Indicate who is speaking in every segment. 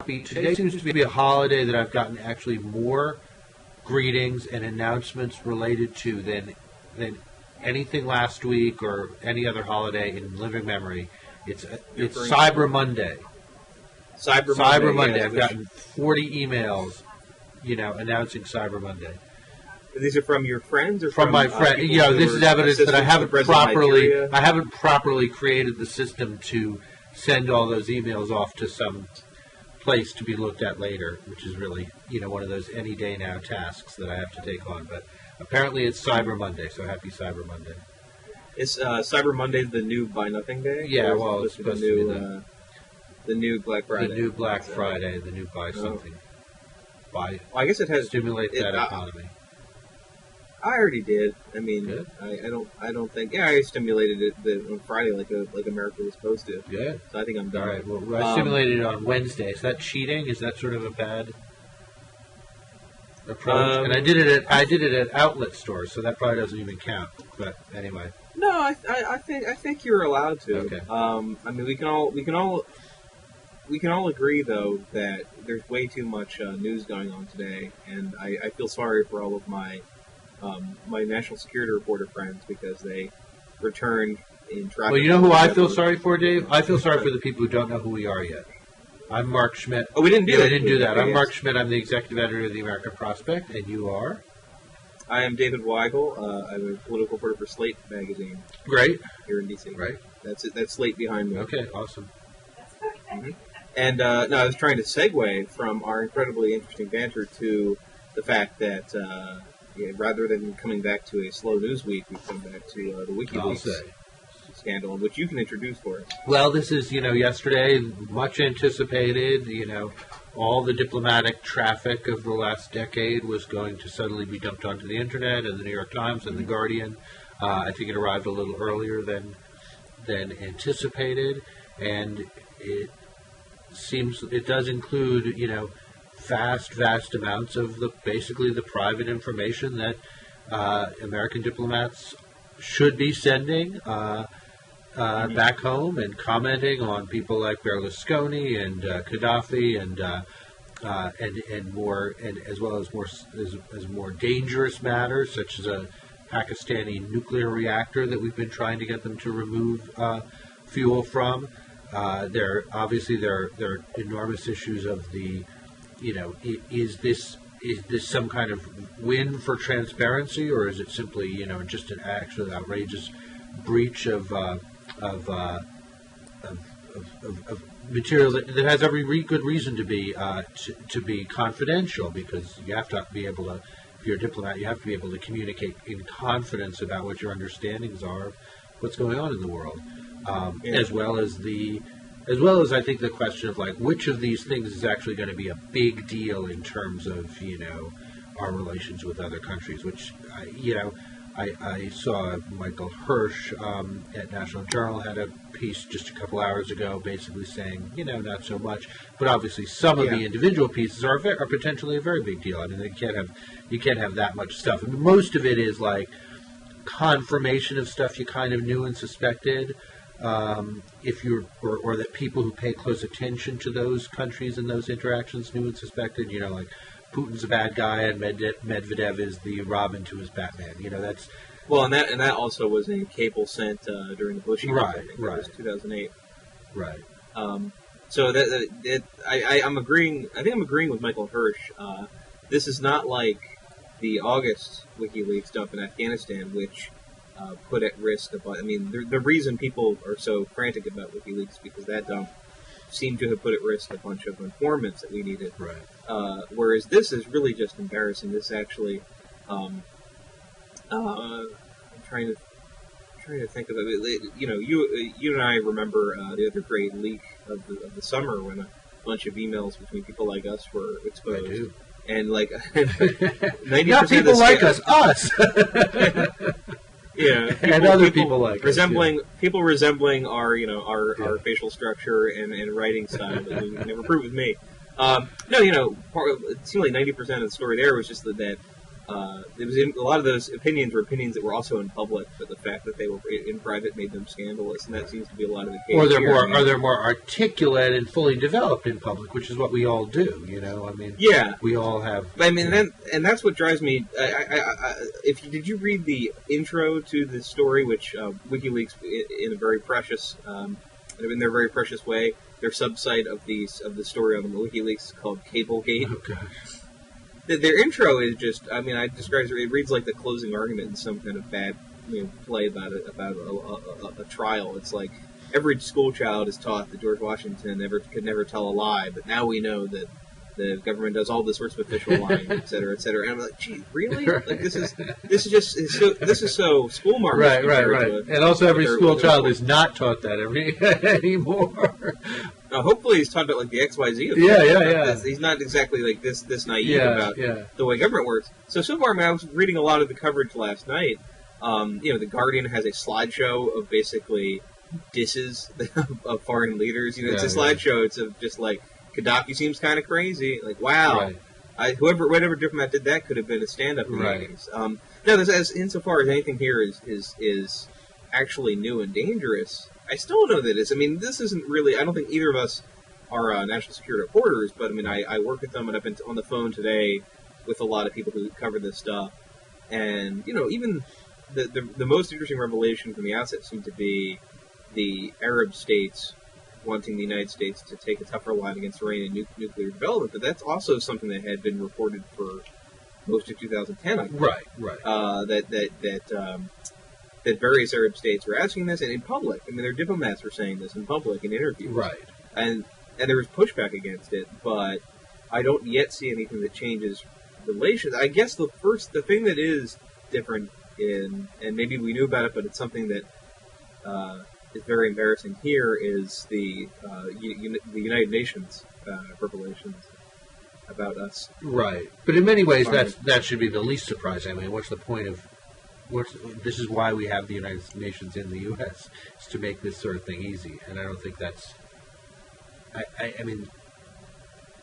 Speaker 1: Today seems to be a holiday that I've gotten actually more greetings and announcements related to than anything last week or any other holiday in living memory. It's Cyber Monday. Cyber Monday.
Speaker 2: Yeah,
Speaker 1: I've gotten 40 emails, announcing Cyber Monday.
Speaker 2: These are from your friends, or
Speaker 1: from my friend? This is evidence that I haven't properly created the system to send all those emails off to some place to be looked at later, which is really, one of those any day now tasks that I have to take on. But apparently it's Cyber Monday, so happy Cyber Monday.
Speaker 2: Is Cyber Monday the new Buy Nothing Day?
Speaker 1: Yeah, well, it's supposed to be
Speaker 2: the new Black Friday.
Speaker 1: The new Black Friday, the new Buy Something.
Speaker 2: Well, I guess it has
Speaker 1: stimulate that economy.
Speaker 2: I already did. I mean,
Speaker 1: Good.
Speaker 2: I don't think. Yeah, I stimulated it on Friday like America was supposed to.
Speaker 1: Yeah.
Speaker 2: So I think I'm done.
Speaker 1: All right. Well, I stimulated it on Wednesday. Is that cheating? Is that sort of a bad approach? And I did it at outlet stores, so that probably doesn't even count. But anyway.
Speaker 2: No, I think you're allowed to.
Speaker 1: Okay.
Speaker 2: I mean, we can all agree though that there's way too much news going on today, and I feel sorry for all of my national security reporter friends because they returned in traffic.
Speaker 1: Well, you know who I feel sorry for, Dave? I feel sorry for the people who don't know who we are yet. I'm Mark Schmitt.
Speaker 2: Oh, we didn't do that.
Speaker 1: I didn't do that. I'm Mark Schmitt. I'm the executive editor of the American Prospect, and you are?
Speaker 2: I am David Weigel. I'm a political reporter for Slate magazine.
Speaker 1: Great.
Speaker 2: Here in D.C.
Speaker 1: Right.
Speaker 2: That's it. That's Slate behind me.
Speaker 1: Okay, awesome.
Speaker 2: Mm-hmm. And no, I was trying to segue from our incredibly interesting banter to the fact that rather than coming back to a slow news week, we come back to the WikiLeaks scandal, which you can introduce for us.
Speaker 1: Well, this is, yesterday, much anticipated, all the diplomatic traffic of the last decade was going to suddenly be dumped onto the Internet and the New York Times and the Guardian. I think it arrived a little earlier than anticipated, and it does include, vast amounts of basically the private information that American diplomats should be sending back home and commenting on people like Berlusconi and Gaddafi and more, and as well as more dangerous matters such as a Pakistani nuclear reactor that we've been trying to get them to remove fuel from. There are enormous issues of the, is this some kind of win for transparency, or is it simply, just an actual outrageous breach of material that has every good reason to be confidential, because you have to be able to, if you're a diplomat, you have to be able to communicate in confidence about what your understandings are of what's going on in the world, as well as I think the question of which of these things is actually going to be a big deal in terms of our relations with other countries, which I saw Michael Hirsch at National Journal had a piece just a couple hours ago basically saying, not so much. But obviously some of the individual pieces are potentially a very big deal. I mean, you can't have that much stuff. I mean, most of it is confirmation of stuff you kind of knew and suspected. If you're, or that people who pay close attention to those countries and those interactions knew and suspected, Putin's a bad guy and Medvedev is the Robin to his Batman. That's
Speaker 2: well, and that also was a cable sent during the Bush years.
Speaker 1: Right.
Speaker 2: It was 2008.
Speaker 1: Right.
Speaker 2: So I'm agreeing. I think I'm agreeing with Michael Hirsch. This is not like the August WikiLeaks dump in Afghanistan, which put at risk the reason people are so frantic about WikiLeaks is because that dump seemed to have put at risk a bunch of informants that we needed.
Speaker 1: Right.
Speaker 2: Whereas this is really just embarrassing. This actually, I'm trying to think of it. You and I remember the other great leak of the summer when a bunch of emails between people like us were exposed.
Speaker 1: I do.
Speaker 2: And 90%
Speaker 1: not people like us.
Speaker 2: Yeah,
Speaker 1: and other people like
Speaker 2: resembling our facial structure and writing style that you never proved with me. It seemed like 90% of the story there was just that there was a lot of those opinions were opinions that were also in public, but the fact that they were in private made them scandalous, and that seems to be a lot of the case.
Speaker 1: Or they're more articulate and fully developed in public, which is what we all do.
Speaker 2: Yeah,
Speaker 1: we all have.
Speaker 2: And that's what drives me. Did you read the intro to the story, which WikiLeaks, in a very precious, in their very precious way, their subsite of the story on the WikiLeaks is called Cablegate. Oh gosh. Their intro is just, I describe it reads like the closing argument in some kind of bad play about a trial. It's like every school child is taught that George Washington could never tell a lie, but now we know that the government does all this sorts of official lying, et cetera, et cetera. And I'm like, gee, really? Like this is so school market.
Speaker 1: Right. And also every school child is not taught that anymore.
Speaker 2: Hopefully he's taught about like the XYZ.
Speaker 1: Yeah.
Speaker 2: He's not exactly like this naive about the way government works. So far, I was reading a lot of the coverage last night. The Guardian has a slideshow of basically disses of foreign leaders. It's a slideshow. It's just like Gaddafi seems kind of crazy. Like, wow, right. Whatever diplomat did that could have been a stand-up in the 80s. Insofar as anything here is actually new and dangerous, I still don't know that it is. This isn't really. I don't think either of us are national security reporters, but I work with them, and I've been on the phone today with a lot of people who cover this stuff. And even the most interesting revelation from the outset seemed to be the Arab states wanting the United States to take a tougher line against Iran and nuclear development. But that's also something that had been reported for most of 2010. I think.
Speaker 1: Right.
Speaker 2: That various Arab states were asking this, and in public. Their diplomats were saying this in public in interviews.
Speaker 1: Right.
Speaker 2: And there was pushback against it, but I don't yet see anything that changes relations. I guess the thing that is different and maybe we knew about it, but it's something that is very embarrassing here, is the United Nations revelations about us.
Speaker 1: Right. But in many ways, that should be the least surprising. What's the point of... This is why we have the United Nations in the U.S., is to make this sort of thing easy. And I don't think that's...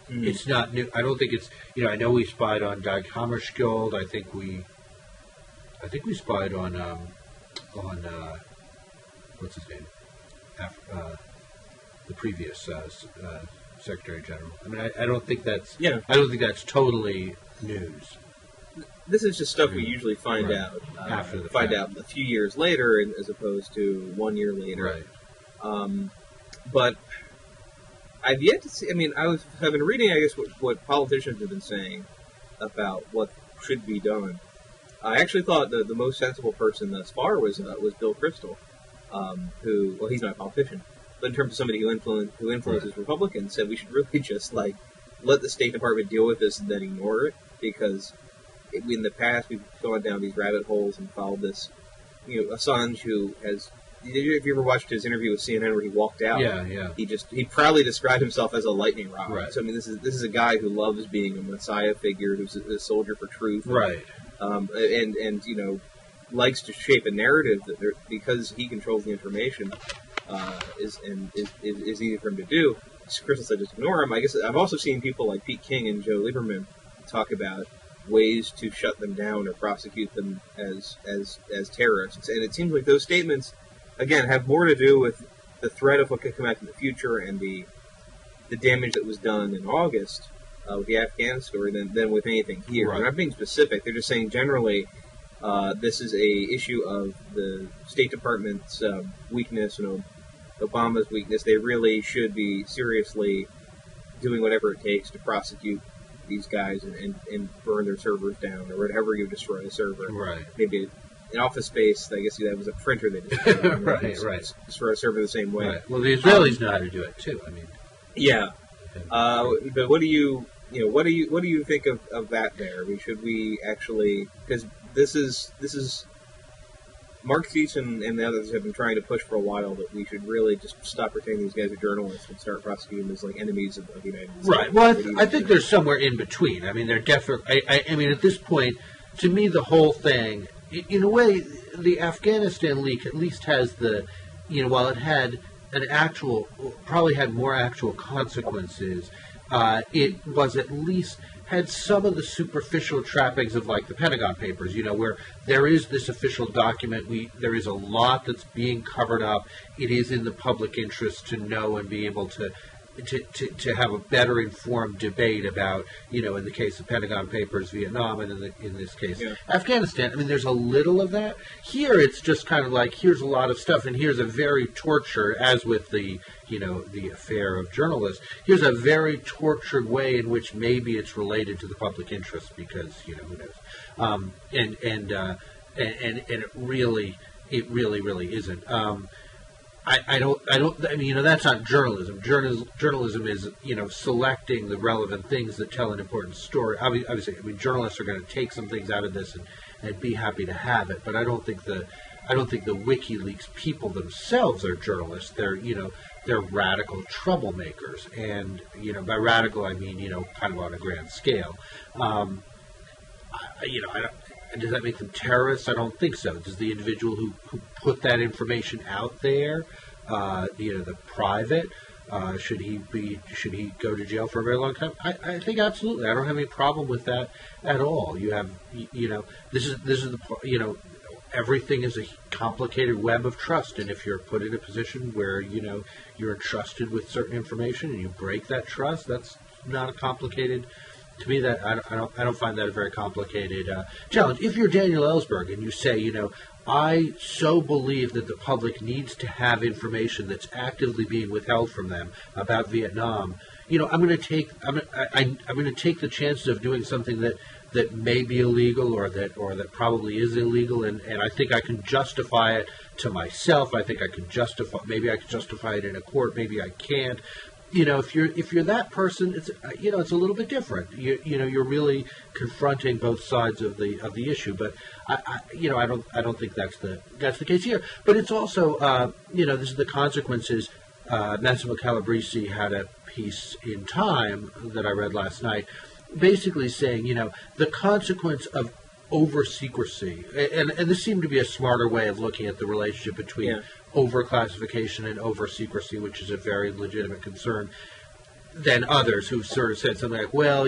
Speaker 1: It's not new. I don't think it's... I know we spied on Dag Hammarskjöld. I think we spied on what's his name? The previous Secretary General. I don't think that's... Yeah. I don't think that's totally news.
Speaker 2: This is just stuff we usually find out
Speaker 1: after
Speaker 2: out a few years later, as opposed to 1 year later.
Speaker 1: Right.
Speaker 2: But I've yet to see. I've been reading, I guess, what politicians have been saying about what should be done. I actually thought the most sensible person thus far was Bill Kristol, who, well, he's not a politician, but in terms of somebody who influences Republicans, said we should really just let the State Department deal with this and then ignore it, because in the past we've gone down these rabbit holes and followed this. Assange, who has... If you ever watched his interview with CNN where he walked out, he proudly described himself as a lightning rod.
Speaker 1: Right.
Speaker 2: So this is a guy who loves being a messiah figure, who's a soldier for truth.
Speaker 1: Right.
Speaker 2: And likes to shape a narrative that because he controls the information is easy for him to do. Crystal said just ignore him. I guess I've also seen people like Pete King and Joe Lieberman talk about ways to shut them down or prosecute them as terrorists. And it seems like those statements, again, have more to do with the threat of what could come out in the future and the damage that was done in August with the Afghan story than with anything here.
Speaker 1: Right.
Speaker 2: They're not being specific. They're just saying generally this is a issue of the State Department's weakness and Obama's weakness. They really should be seriously doing whatever it takes to prosecute these guys and burn their servers down, or whatever you destroy a server.
Speaker 1: Right.
Speaker 2: Maybe an office space, I guess that was a printer they destroyed.
Speaker 1: Right.
Speaker 2: Destroy a server the same way.
Speaker 1: Right. Well, the Israelis know how to do it too.
Speaker 2: Yeah. But what do you think of that there? Should we actually, because this is Mark Thiessen and the others have been trying to push for a while that we should really just stop pretending these guys are journalists and start prosecuting them as like enemies of the United States.
Speaker 1: Right. Well, I think there's somewhere in between. They're definitely. At this point, to me, the whole thing, in a way, the Afghanistan leak at least has the, while it had probably had more actual consequences, it was at least had some of the superficial trappings of like the Pentagon Papers, where there is this official document. There is a lot that's being covered up. It is in the public interest to know and be able to have a better informed debate about, in the case of Pentagon Papers, Vietnam, and in this case, Afghanistan. I mean, there's a little of that. Here, it's just kind of like, here's a lot of stuff, and here's a very tortured, as with the affair of journalists, here's a very tortured way in which maybe it's related to the public interest, because, who knows. And it really isn't. I mean, that's not journalism. Journalism is, selecting the relevant things that tell an important story. Obviously, I mean, journalists are going to take some things out of this and be happy to have it. But I don't think the WikiLeaks people themselves are journalists. They're radical troublemakers, and by radical I mean kind of on a grand scale. Does that make them terrorists? I don't think so. Does the individual who put that information out there, the private, should he go to jail for a very long time? I think absolutely. I don't have any problem with that at all. You have, this is the, everything is a complicated web of trust, and if you're put in a position where you're entrusted with certain information and you break that trust, that's not a complicated. To me, that I don't find that a very complicated challenge. If you're Daniel Ellsberg and you say, I so believe that the public needs to have information that's actively being withheld from them about Vietnam, I'm going to take the chances of doing something that may be illegal or that probably is illegal, and I think I can justify it to myself. I think I can maybe I can justify it in a court, maybe I can't. If you're that person, it's it's a little bit different. You're really confronting both sides of the issue. But I don't think that's the case here. But it's also this is the consequences. Massimo Calabrese had a piece in Time that I read last night, basically saying the consequence of over secrecy, and this seemed to be a smarter way of looking at the relationship between over classification and over secrecy, which is a very legitimate concern, than others who sort of said something like, well,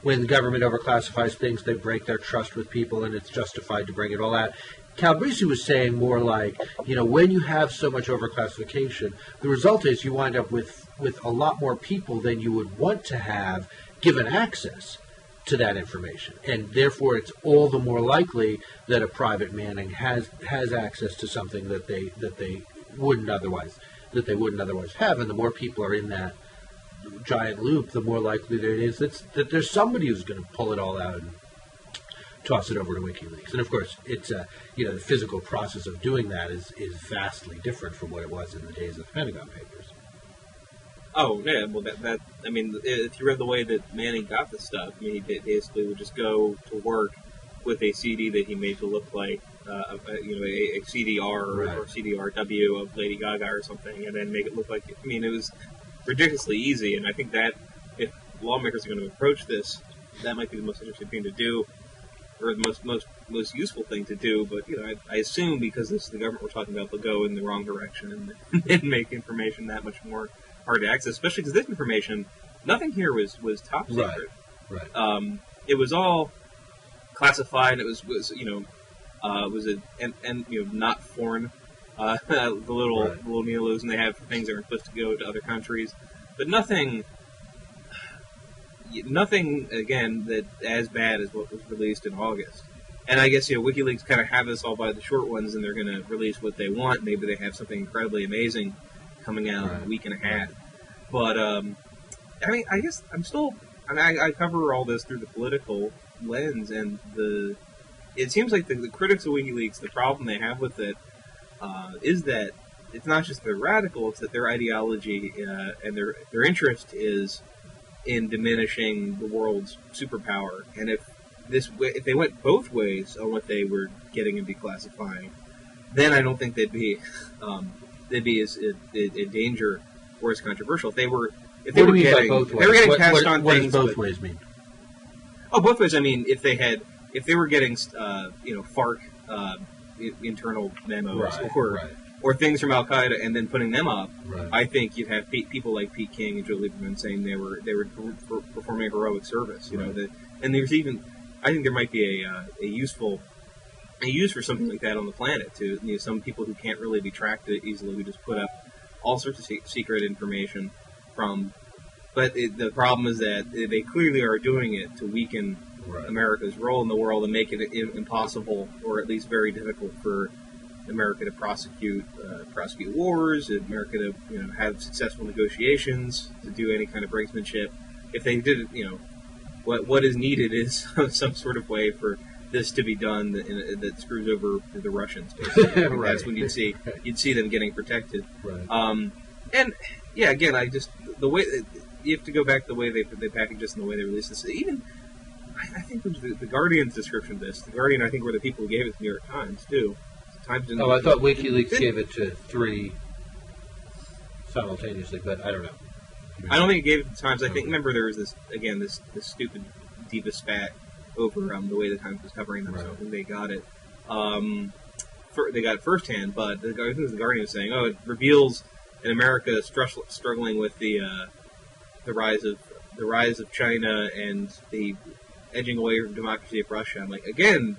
Speaker 1: when the government overclassifies things, they break their trust with people, and it's justified to bring it all out. Calabrese was saying more like, when you have so much overclassification, the result is you wind up with a lot more people than you would want to have given access to that information, and therefore it's all the more likely that a private Manning has access to something that they wouldn't otherwise have, and the more people are in that giant loop, the more likely there is that there's somebody who's going to pull it all out and toss it over to WikiLeaks. And of course, it's the physical process of doing that is vastly different from what it was in the days of the Pentagon Papers.
Speaker 2: Oh, yeah, well, I mean, if you read the way that Manning got this stuff, I mean, he basically would just go to work with a CD that he made to look like, a CDR
Speaker 1: right.
Speaker 2: or CDRW of Lady Gaga or something, and then make it look like, I mean, it was ridiculously easy, and I think that if lawmakers are going to approach this, that might be the most interesting thing to do, or the most useful thing to do, but, I assume because this is the government we're talking about, they'll go in the wrong direction and make information that much more hard to access, especially because this information, nothing here was top secret.
Speaker 1: Right.
Speaker 2: It was all classified. It was not foreign. The little neologisms they have for things that are supposed to go to other countries, but nothing again that as bad as what was released in August. And I guess WikiLeaks kind of have this all by the short ones, and they're going to release what they want. Maybe they have something incredibly amazing coming out in a week and a half. But, I mean, I guess I cover all this through the political lens, and it seems like the critics of WikiLeaks, the problem they have with it, is that it's not just they're radical, it's that their ideology and their interest is in diminishing the world's superpower. And if they went both ways on what they were getting and declassifying, then I don't think they'd be as a danger or as controversial. If they were getting cast on things.
Speaker 1: What does both ways mean?
Speaker 2: Oh, both ways. I mean, if they were getting FARC internal memos or things from Al Qaeda and then putting them up.
Speaker 1: Right.
Speaker 2: I think you'd have people like Pete King and Joe Lieberman saying they were performing a heroic service. You know, and there's even, I think there might be a use for something like that on the planet too. You know, some people who can't really be tracked easily, who just put up all sorts of secret information from. But the problem is that they clearly are doing it to weaken America's role in the world and make it impossible, or at least very difficult, for America to prosecute wars, America to have successful negotiations, to do any kind of brinksmanship. If they did it, what is needed is some sort of way for this to be done that screws over the Russians. Basically.
Speaker 1: Right.
Speaker 2: That's when you'd see them getting protected.
Speaker 1: Right.
Speaker 2: And yeah, again, the way you have to go back to the way they package this and the way they release this. Even I think the Guardian's description of this. The Guardian, I think, were the people who gave it to the New York Times too. Times didn't.
Speaker 1: Oh, I thought WikiLeaks gave it to 3 simultaneously, but I don't know.
Speaker 2: I don't think it gave it to the Times. I think, remember, there was this stupid diva spat over the way the Times was covering them. Right. So I think they got it. They got it firsthand, but I think the Guardian was saying, "Oh, it reveals in America struggling with the rise of China and the edging away from democracy of Russia." I'm like, again,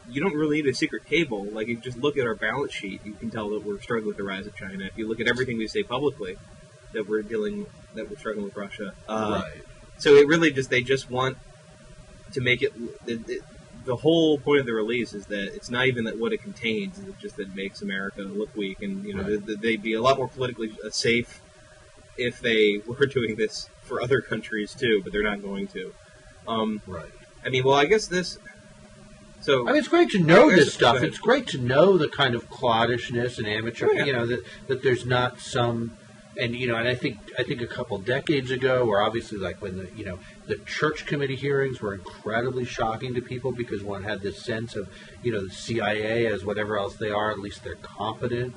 Speaker 2: you don't really need a secret cable. Like, if you just look at our balance sheet, you can tell that we're struggling with the rise of China. If you look at everything we say publicly, that we're struggling with Russia.
Speaker 1: Right.
Speaker 2: So it really they just want to make it. The whole point of the release is that it's not even that what it contains; it's just that it makes America look weak, and they'd be a lot more politically safe if they were doing this for other countries too, but they're not going to.
Speaker 1: Right.
Speaker 2: I mean, well, I guess this. So
Speaker 1: I mean, it's great to know this stuff. It's great to know the kind of clodishness and amateur. Oh, yeah. That there's not some. And and I think a couple decades ago, or obviously like when the church committee hearings were incredibly shocking to people because one had this sense of the CIA as whatever else they are, at least they're competent.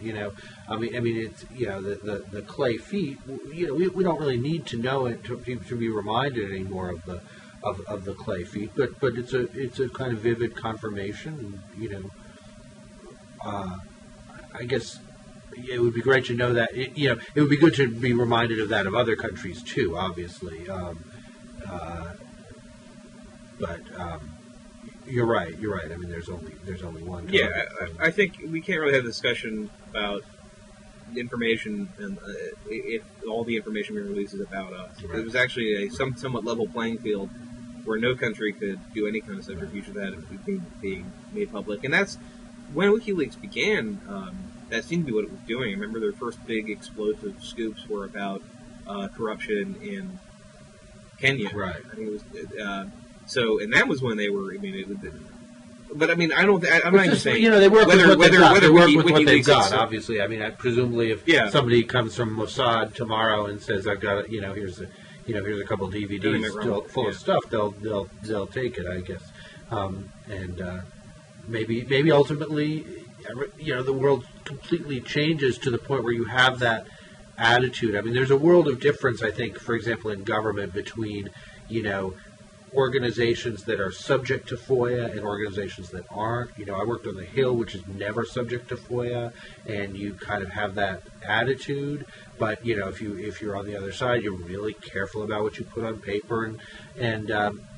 Speaker 1: I mean it's the clay feet. We don't really need to know it to be reminded anymore of the clay feet, but it's a kind of vivid confirmation. I guess. It would be great to know that. It would be good to be reminded of that of other countries too. Obviously, but you're right. I mean, there's only one.
Speaker 2: Yeah, I think we can't really have a discussion about information and if all the information we release is about us. Right. It was actually a somewhat level playing field where no country could do any kind of subterfuge of that being made public, and that's when WikiLeaks began. That seemed to be what it was doing. I remember their first big explosive scoops were about corruption in Kenya.
Speaker 1: Right.
Speaker 2: I think it was and that was when they were. I mean, but I mean, I'm not even saying
Speaker 1: they work with what they've got.
Speaker 2: So,
Speaker 1: obviously, I mean, presumably if somebody comes from Mossad tomorrow and says, "I've got here's a couple DVDs full of stuff," they'll take it, I guess, and maybe ultimately. The world completely changes to the point where you have that attitude. I mean, there's a world of difference, I think, for example, in government between, organizations that are subject to FOIA and organizations that aren't. I worked on the Hill, which is never subject to FOIA, and you kind of have that attitude. But if you're on the other side, you're really careful about what you put on paper and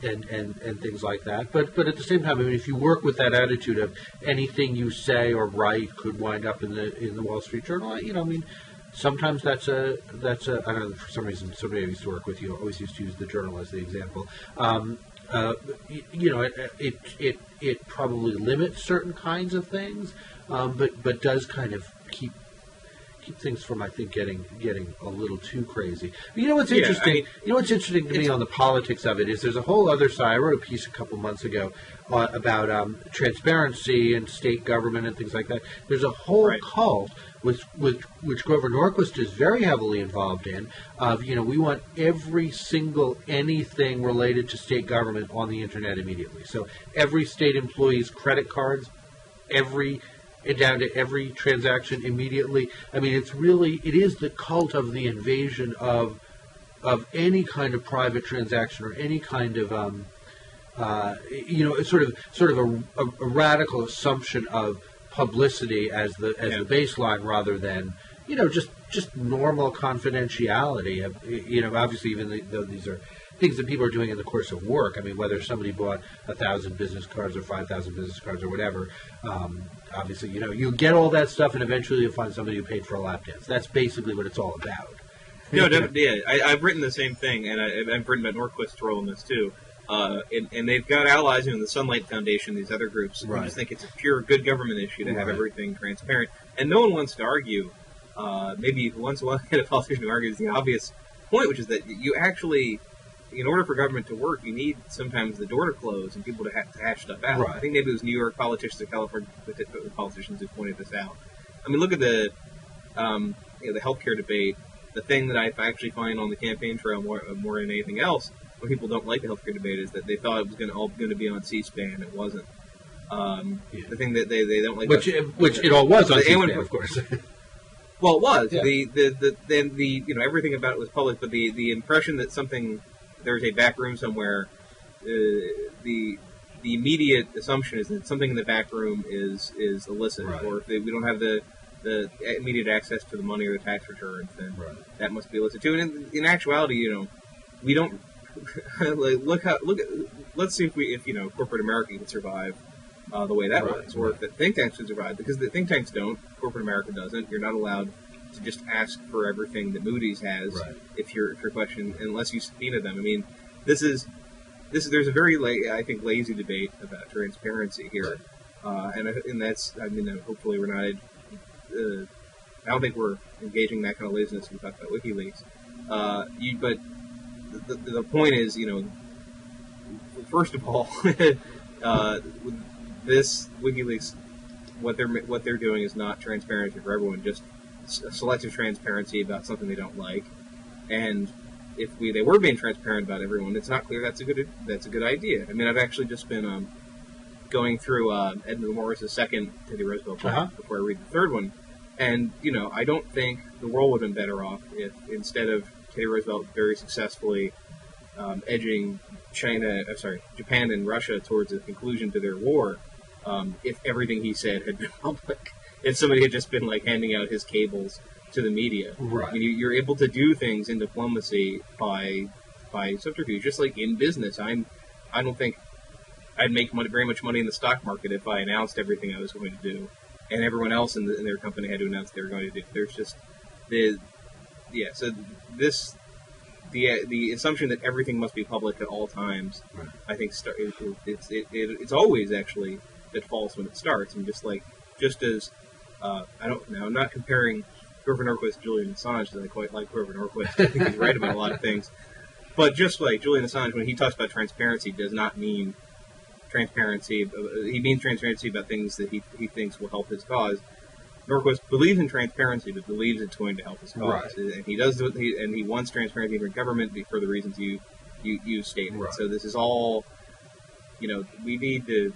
Speaker 1: things like that. But at the same time, I mean, if you work with that attitude of anything you say or write could wind up in the Wall Street Journal, I mean, sometimes that's a I don't know, for some reason somebody I used to work with always used to use the Journal as the example. It probably limits certain kinds of things, but does kind of keep things from, I think, getting a little too crazy. But what's interesting? What's interesting to me on the politics of it is there's a whole other side. I wrote a piece a couple months ago about transparency and state government and things like that. There's a whole cult which Grover Norquist is very heavily involved in. Of we want every single anything related to state government on the internet immediately. So every state employee's credit cards, down to every transaction immediately. I mean, it is the cult of the invasion of any kind of private transaction or any kind of sort of a radical assumption of publicity as the baseline rather than just normal confidentiality. Obviously, even though these are things that people are doing in the course of work. I mean, whether somebody bought 1,000 business cards or 5,000 business cards or whatever, obviously, you get all that stuff, and eventually you'll find somebody who paid for a lap dance. That's basically what it's all about.
Speaker 2: No, definitely. Yeah, I've written the same thing, and I've written about Norquist's role in this too. And they've got allies, the Sunlight Foundation, these other groups, who just think it's a pure good government issue to have everything transparent. And no one wants to argue. Maybe once one a politician who argues the obvious point, which is that you actually, in order for government to work, you need sometimes the door to close and people to hash stuff out. Right. I think maybe it was New York politicians or California politicians who pointed this out. I mean, look at the healthcare debate. The thing that I actually find on the campaign trail more than anything else, when people don't like the healthcare debate, is that they thought it was all going to be on C-SPAN. It wasn't. The thing that they don't like,
Speaker 1: which it all was on C-SPAN, of course.
Speaker 2: Well, it was. Yeah. The everything about it was public, but the impression that there's a back room somewhere, the immediate assumption is that something in the back room is illicit, or if we don't have the immediate access to the money or the tax returns, then that must be illicit too. And in actuality, we don't let's see if corporate America can survive the way that works, or if the think tanks can survive, because the think tanks don't, corporate America doesn't. You're not allowed to just ask for everything that Moody's has if your question, unless you subpoena them. I mean, there's a very I think lazy debate about transparency here, and that's hopefully we're not. I don't think we're engaging that kind of laziness when we talk about WikiLeaks. But the point is, first of all, this WikiLeaks, what they're doing is not transparency for everyone, just selective transparency about something they don't like. And if they were being transparent about everyone, it's not clear that's a good idea. I mean, I've actually just been going through Edmund Morris's second Teddy Roosevelt book before I read the third one. And, I don't think the world would have been better off if, instead of Teddy Roosevelt very successfully edging Japan and Russia towards a conclusion to their war, if everything he said had been public. If somebody had just been, handing out his cables to the media. Right. I mean, you're able to do things in diplomacy by subterfuge, just like in business. I don't think I'd make very much money in the stock market if I announced everything I was going to do, and everyone else in their company had to announce they were going to do. There's just the assumption that everything must be public at all times. Right. I think it's always actually at false when it starts. And just as I'm not comparing Grover Norquist to Julian Assange, because I quite like Grover Norquist. I think he's right about a lot of things. But just like Julian Assange, when he talks about transparency, does not mean transparency. He means transparency about things that he thinks will help his cause. Norquist believes in transparency, but believes it's going to help his cause, and he does and he wants transparency for government for the reasons you stated. Right. So this is all, we need to.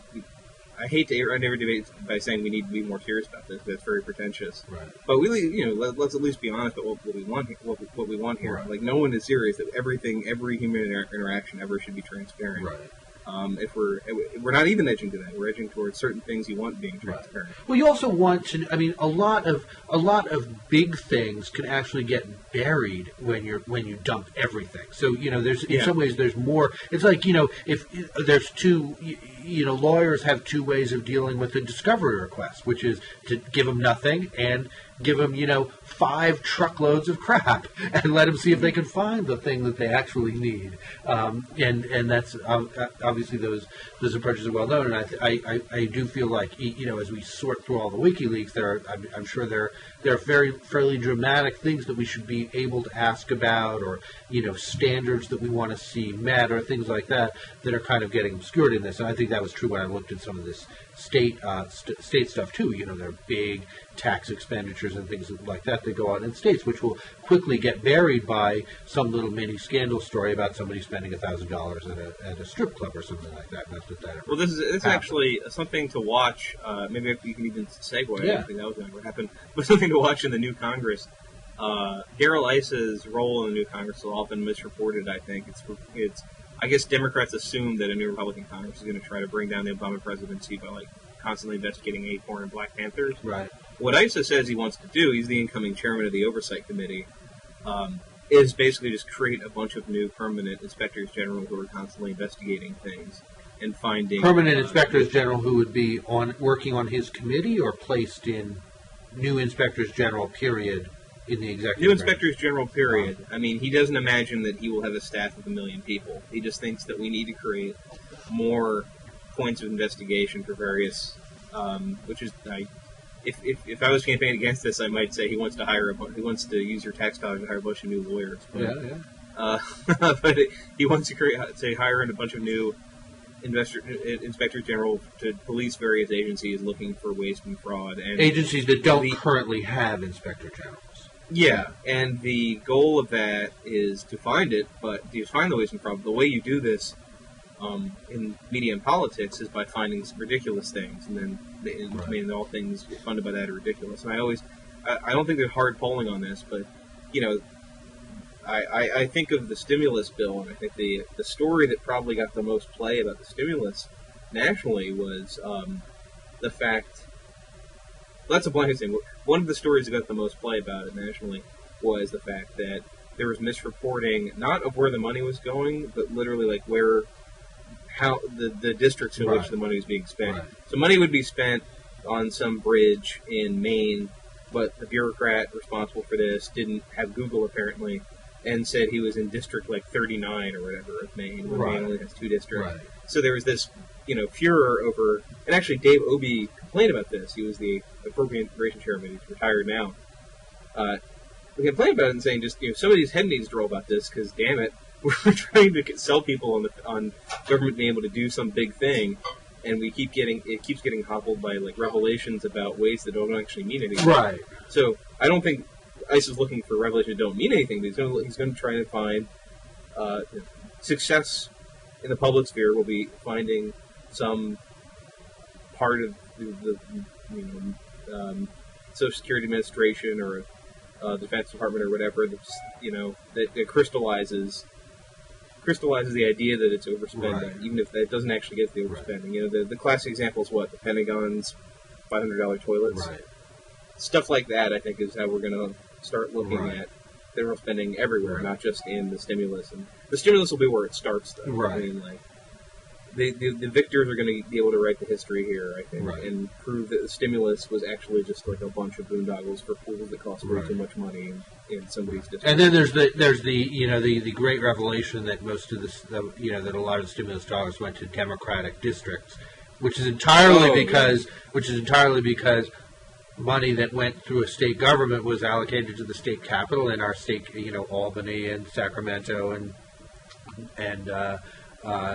Speaker 2: I hate to end every debate by saying we need to be more serious about this. That's very pretentious. Right. But let's at least be honest about what we want. What we want here. Right. No one is serious that every human interaction ever should be transparent. Right. If we're not even edging to that, we're edging towards certain things you want being transparent.
Speaker 1: Well, you also want to. I mean, a lot of big things can actually get buried when you dump everything. So there's in some ways there's more. It's like if there's two. Lawyers have two ways of dealing with a discovery request, which is to give them nothing and give them 5 truckloads of crap and let them see if they can find the thing that they actually need. And that's obviously those approaches are well known. And I do feel like as we sort through all the WikiLeaks, I'm sure there are fairly dramatic things that we should be able to ask about, or standards that we want to see met, or things like that are kind of getting obscured in this. And I think that was true when I looked at some of this state stuff too. There are big tax expenditures and things like that go on in states, which will quickly get buried by some little mini scandal story about somebody spending $1,000 at a strip club or something like that. Not that ever.
Speaker 2: Well, this is actually something to watch. Maybe if you can even segue.
Speaker 1: Yeah.
Speaker 2: I don't think that was going to happen, but something to watch in the new Congress. Darrell Issa's role in the new Congress is often misreported. I think I guess Democrats assume that a new Republican Congress is going to try to bring down the Obama presidency by constantly investigating Acorn and Black Panthers.
Speaker 1: Right.
Speaker 2: What Issa says he wants to do, he's the incoming chairman of the Oversight Committee, is basically just create a bunch of new permanent inspectors general who are constantly investigating things and finding...
Speaker 1: Permanent inspectors general who would be working on his committee or placed in new inspectors general, period, in the executive
Speaker 2: New
Speaker 1: branch?
Speaker 2: inspectors general, period. I mean, he doesn't imagine that he will have a staff of 1 million people. He just thinks that we need to create more points of investigation for various... which is... If I was campaigning against this, I might say he wants to use your tax dollars to hire a bunch of new lawyers. But, but he wants to hire in a bunch of new inspector general to police various agencies looking for waste and fraud. And
Speaker 1: agencies that don't currently have inspector generals.
Speaker 2: Yeah, and the goal of that is to find it, but to find the waste and fraud. The way you do this in media and politics is by finding some ridiculous things, and then I mean, all things funded by that are ridiculous. And I don't think there's hard polling on this, but I think of the stimulus bill, and I think the story that probably got the most play about the stimulus nationally was the fact. Well, that's a blanket thing. One of the stories that got the most play about it nationally was the fact that there was misreporting, not of where the money was going, but literally like how the districts in which the money was being spent. Right. So money would be spent on some bridge in Maine, but the bureaucrat responsible for this didn't have Google apparently, and said he was in district like 39 or whatever of Maine, where Maine only has 2 districts. Right. So there was this, furor over, and actually Dave Obey complained about this. He was the appropriation chairman. He's retired now. We complained about it and saying just, somebody's head needs to roll about this because, damn it, we're trying to sell people on government being able to do some big thing, and it keeps getting hobbled by like revelations about ways that don't actually mean anything.
Speaker 1: Right.
Speaker 2: So I don't think ICE is looking for revelations that don't mean anything. But he's going to try to find success in the public sphere. Will be finding some part of the Social Security Administration or Defense Department or whatever that crystallizes the idea that it's overspending, even if that doesn't actually get to the overspending. The classic example is what? The Pentagon's $500 toilets. Right. Stuff like that, I think, is how we're going to start looking at federal spending everywhere, not just in the stimulus. And the stimulus will be where it starts, though. Right. I mean, like, the victors are going to be able to write the history here, I think, and prove that the stimulus was actually just like a bunch of boondoggles for pools that cost way too much money in somebody's district. And then
Speaker 1: there's the great revelation that most of this, that a lot of the stimulus dollars went to Democratic districts, which is entirely because money that went through a state government was allocated to the state capital, and our state, Albany and Sacramento and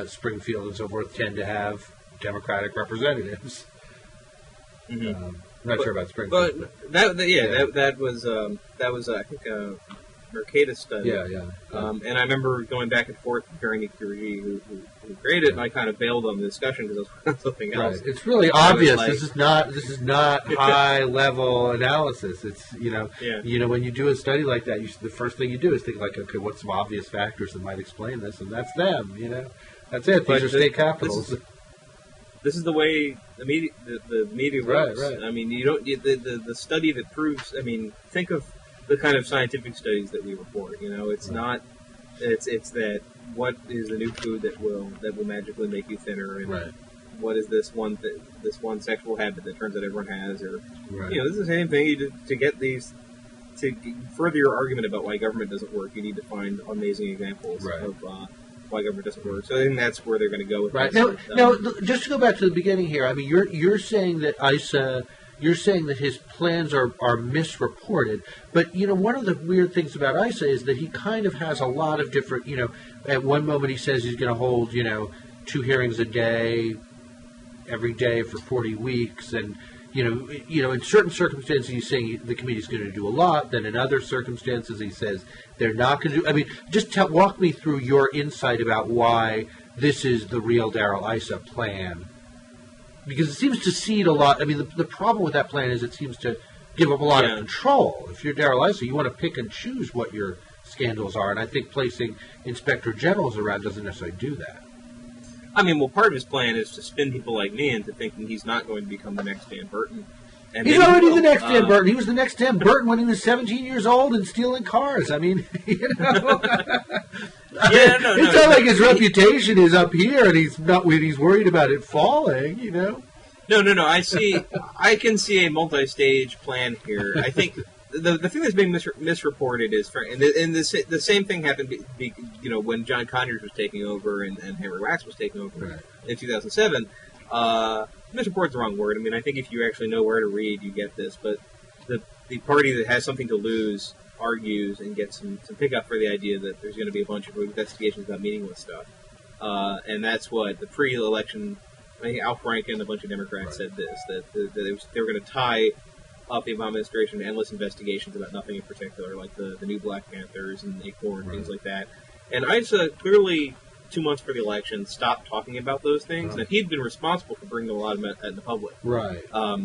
Speaker 1: Springfield and so forth tend to have Democratic representatives. Mm-hmm. I'm not sure about Springfield,
Speaker 2: but that was I think a Mercatus study. And I remember going back and forth comparing it to who created it, and I kind of bailed on the discussion because it was something else.
Speaker 1: Right. It's really obvious. Like, this is not high level analysis. It's when you do a study like that, the first thing you do is think like, okay, what's some obvious factors that might explain this, and that's them. That's it. These are state capitals.
Speaker 2: This is the way the media works. Right. I mean, the study that proves. I mean, think of the kind of scientific studies that we report. It's not. It's that what is the new food that will magically make you thinner, and what is this one sexual habit that turns out everyone has, or this is the same thing. To get these to further your argument about why government doesn't work, you need to find amazing examples of why government doesn't work. So I think that's where they're going to go with this.
Speaker 1: Now, just to go back to the beginning here, I mean, you're saying that Issa. You're saying that his plans are misreported, but one of the weird things about Issa is that he kind of has a lot of different. At one moment he says he's going to hold 2 hearings a day, every day for 40 weeks, and in certain circumstances he's saying the committee's going to do a lot. Then in other circumstances he says they're not going to do. I mean, just walk me through your insight about why this is the real Darrell Issa plan. Because it seems to cede a lot. I mean, the problem with that plan is it seems to give up a lot of control. If you're Darrell Issa, you want to pick and choose what your scandals are, and I think placing inspector generals around doesn't necessarily do that.
Speaker 2: I mean, well, part of his plan is to spin people like me into thinking he's not going to become the next Dan Burton. And
Speaker 1: he's already the next Dan Burton. He was the next Dan Burton when he was 17 years old and stealing cars. I mean, you know. It's not like his reputation is up here and he's worried about it falling, you know.
Speaker 2: No. I can see a multi-stage plan here. I think the thing that's being misreported is, and the same thing happened, when John Conyers was taking over and Henry Wax was taking over in 2007. Misreport's the wrong word. I mean, I think if you actually know where to read, you get this. But the party that has something to lose argues and gets some pickup for the idea that there's going to be a bunch of investigations about meaningless stuff. And that's what the pre-election, I think Al Franken and a bunch of Democrats said this, that they were going to tie up the Obama administration to endless investigations about nothing in particular, like the new Black Panthers and Acorn and things like that. And Issa clearly, 2 months for the election, stopped talking about those things, and he'd been responsible for bringing a lot of them in the public.
Speaker 1: Right.
Speaker 2: I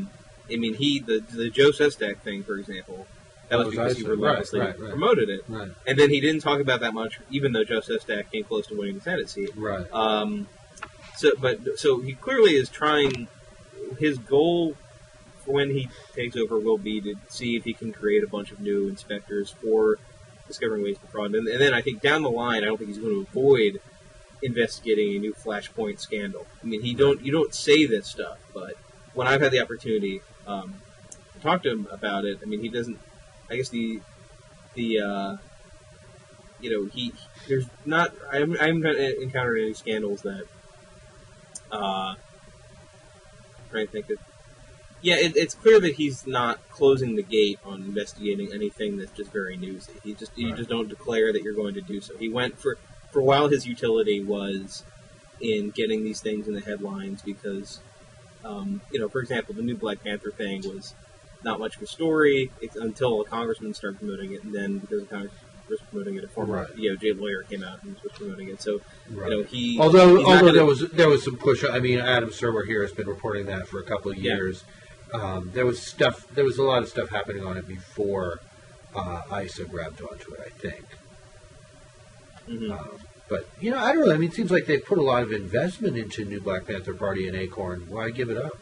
Speaker 2: mean, the Joe Sestak thing, for example, that was because he relentlessly promoted it.
Speaker 1: Right.
Speaker 2: And then he didn't talk about that much, even though Joe Sestak came close to winning the Senate seat.
Speaker 1: Right.
Speaker 2: So he clearly is trying. His goal for when he takes over will be to see if he can create a bunch of new inspectors for discovering ways to fraud. And then I think down the line, I don't think he's going to avoid investigating a new Flashpoint scandal. I mean, you don't say this stuff, but when I've had the opportunity to talk to him about it, I mean, he doesn't. I guess there's not. I haven't encountered any scandals that. I'm trying to think of. Yeah, it's clear that he's not closing the gate on investigating anything that's just very newsy. You just don't declare that you're going to do so. He went for a while. His utility was in getting these things in the headlines because, for example, the new Black Panther thing was not much of a story until a congressman started promoting it, and then because the Congress was promoting it, a former DOJ lawyer came out and was promoting it. So,
Speaker 1: although there was some push. I mean, Adam Serwer here has been reporting that for a couple of years. There was a lot of stuff happening on it before Issa grabbed onto it, I think.
Speaker 2: Mm-hmm.
Speaker 1: But I don't know. I mean, it seems like they put a lot of investment into New Black Panther Party and Acorn. Why give it up?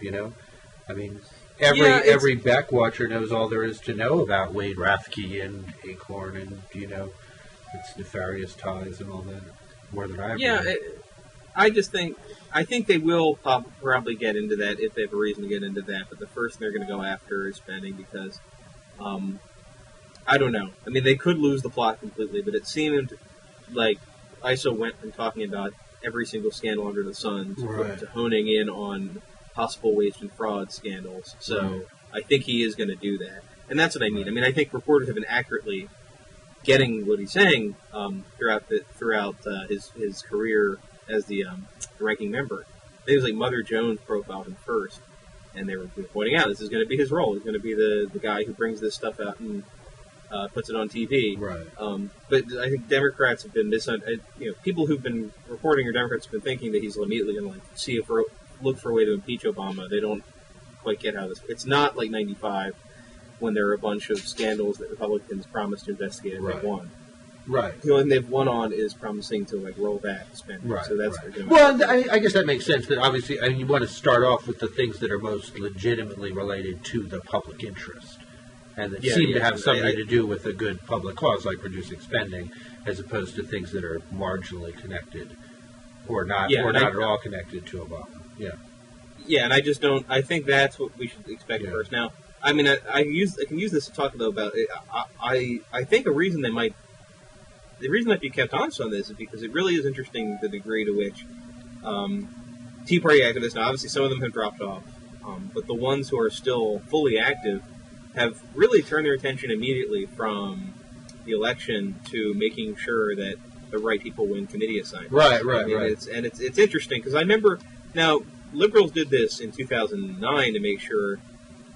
Speaker 1: I mean, every Beck watcher knows all there is to know about Wade Rathke and Acorn and its nefarious ties and all that. More than I ever.
Speaker 2: Yeah, I think they will probably get into that if they have a reason to get into that. But the first thing they're going to go after is spending because, I don't know. I mean, they could lose the plot completely, but it seemed like Issa went from talking about every single scandal under the sun to honing in on possible waste and fraud scandals. So I think he is going to do that, and that's what I mean. I mean, I think reporters have been accurately getting what he's saying throughout his career as the ranking member. I think it was like Mother Jones profiled him first, and they were pointing out this is going to be his role. He's going to be the guy who brings this stuff out and puts it on TV.
Speaker 1: Right.
Speaker 2: But I think Democrats have been people who've been reporting or Democrats have been thinking that he's immediately going to look for a way to impeach Obama. They don't quite get how this. It's not like '95 when there are a bunch of scandals that Republicans promised to investigate and they won.
Speaker 1: Right.
Speaker 2: The only thing they've won on is promising to roll back spending.
Speaker 1: Right.
Speaker 2: So that's what they're doing.
Speaker 1: Well, I guess that makes sense. That obviously, you want to start off with the things that are most legitimately related to the public interest, and that seem to have something to do with a good public cause, like reducing spending, as opposed to things that are marginally connected, or not at all connected to Obama. Yeah. Yeah,
Speaker 2: and I just don't. I think that's what we should expect first. Now, I mean, I can use this to talk though about it. I think the reason might be kept honest on this is because it really is interesting the degree to which Tea Party activists. Now, obviously, some of them have dropped off, but the ones who are still fully active have really turned their attention immediately from the election to making sure that the right people win committee assignments.
Speaker 1: Right.
Speaker 2: It's interesting because I remember now liberals did this in 2009 to make sure.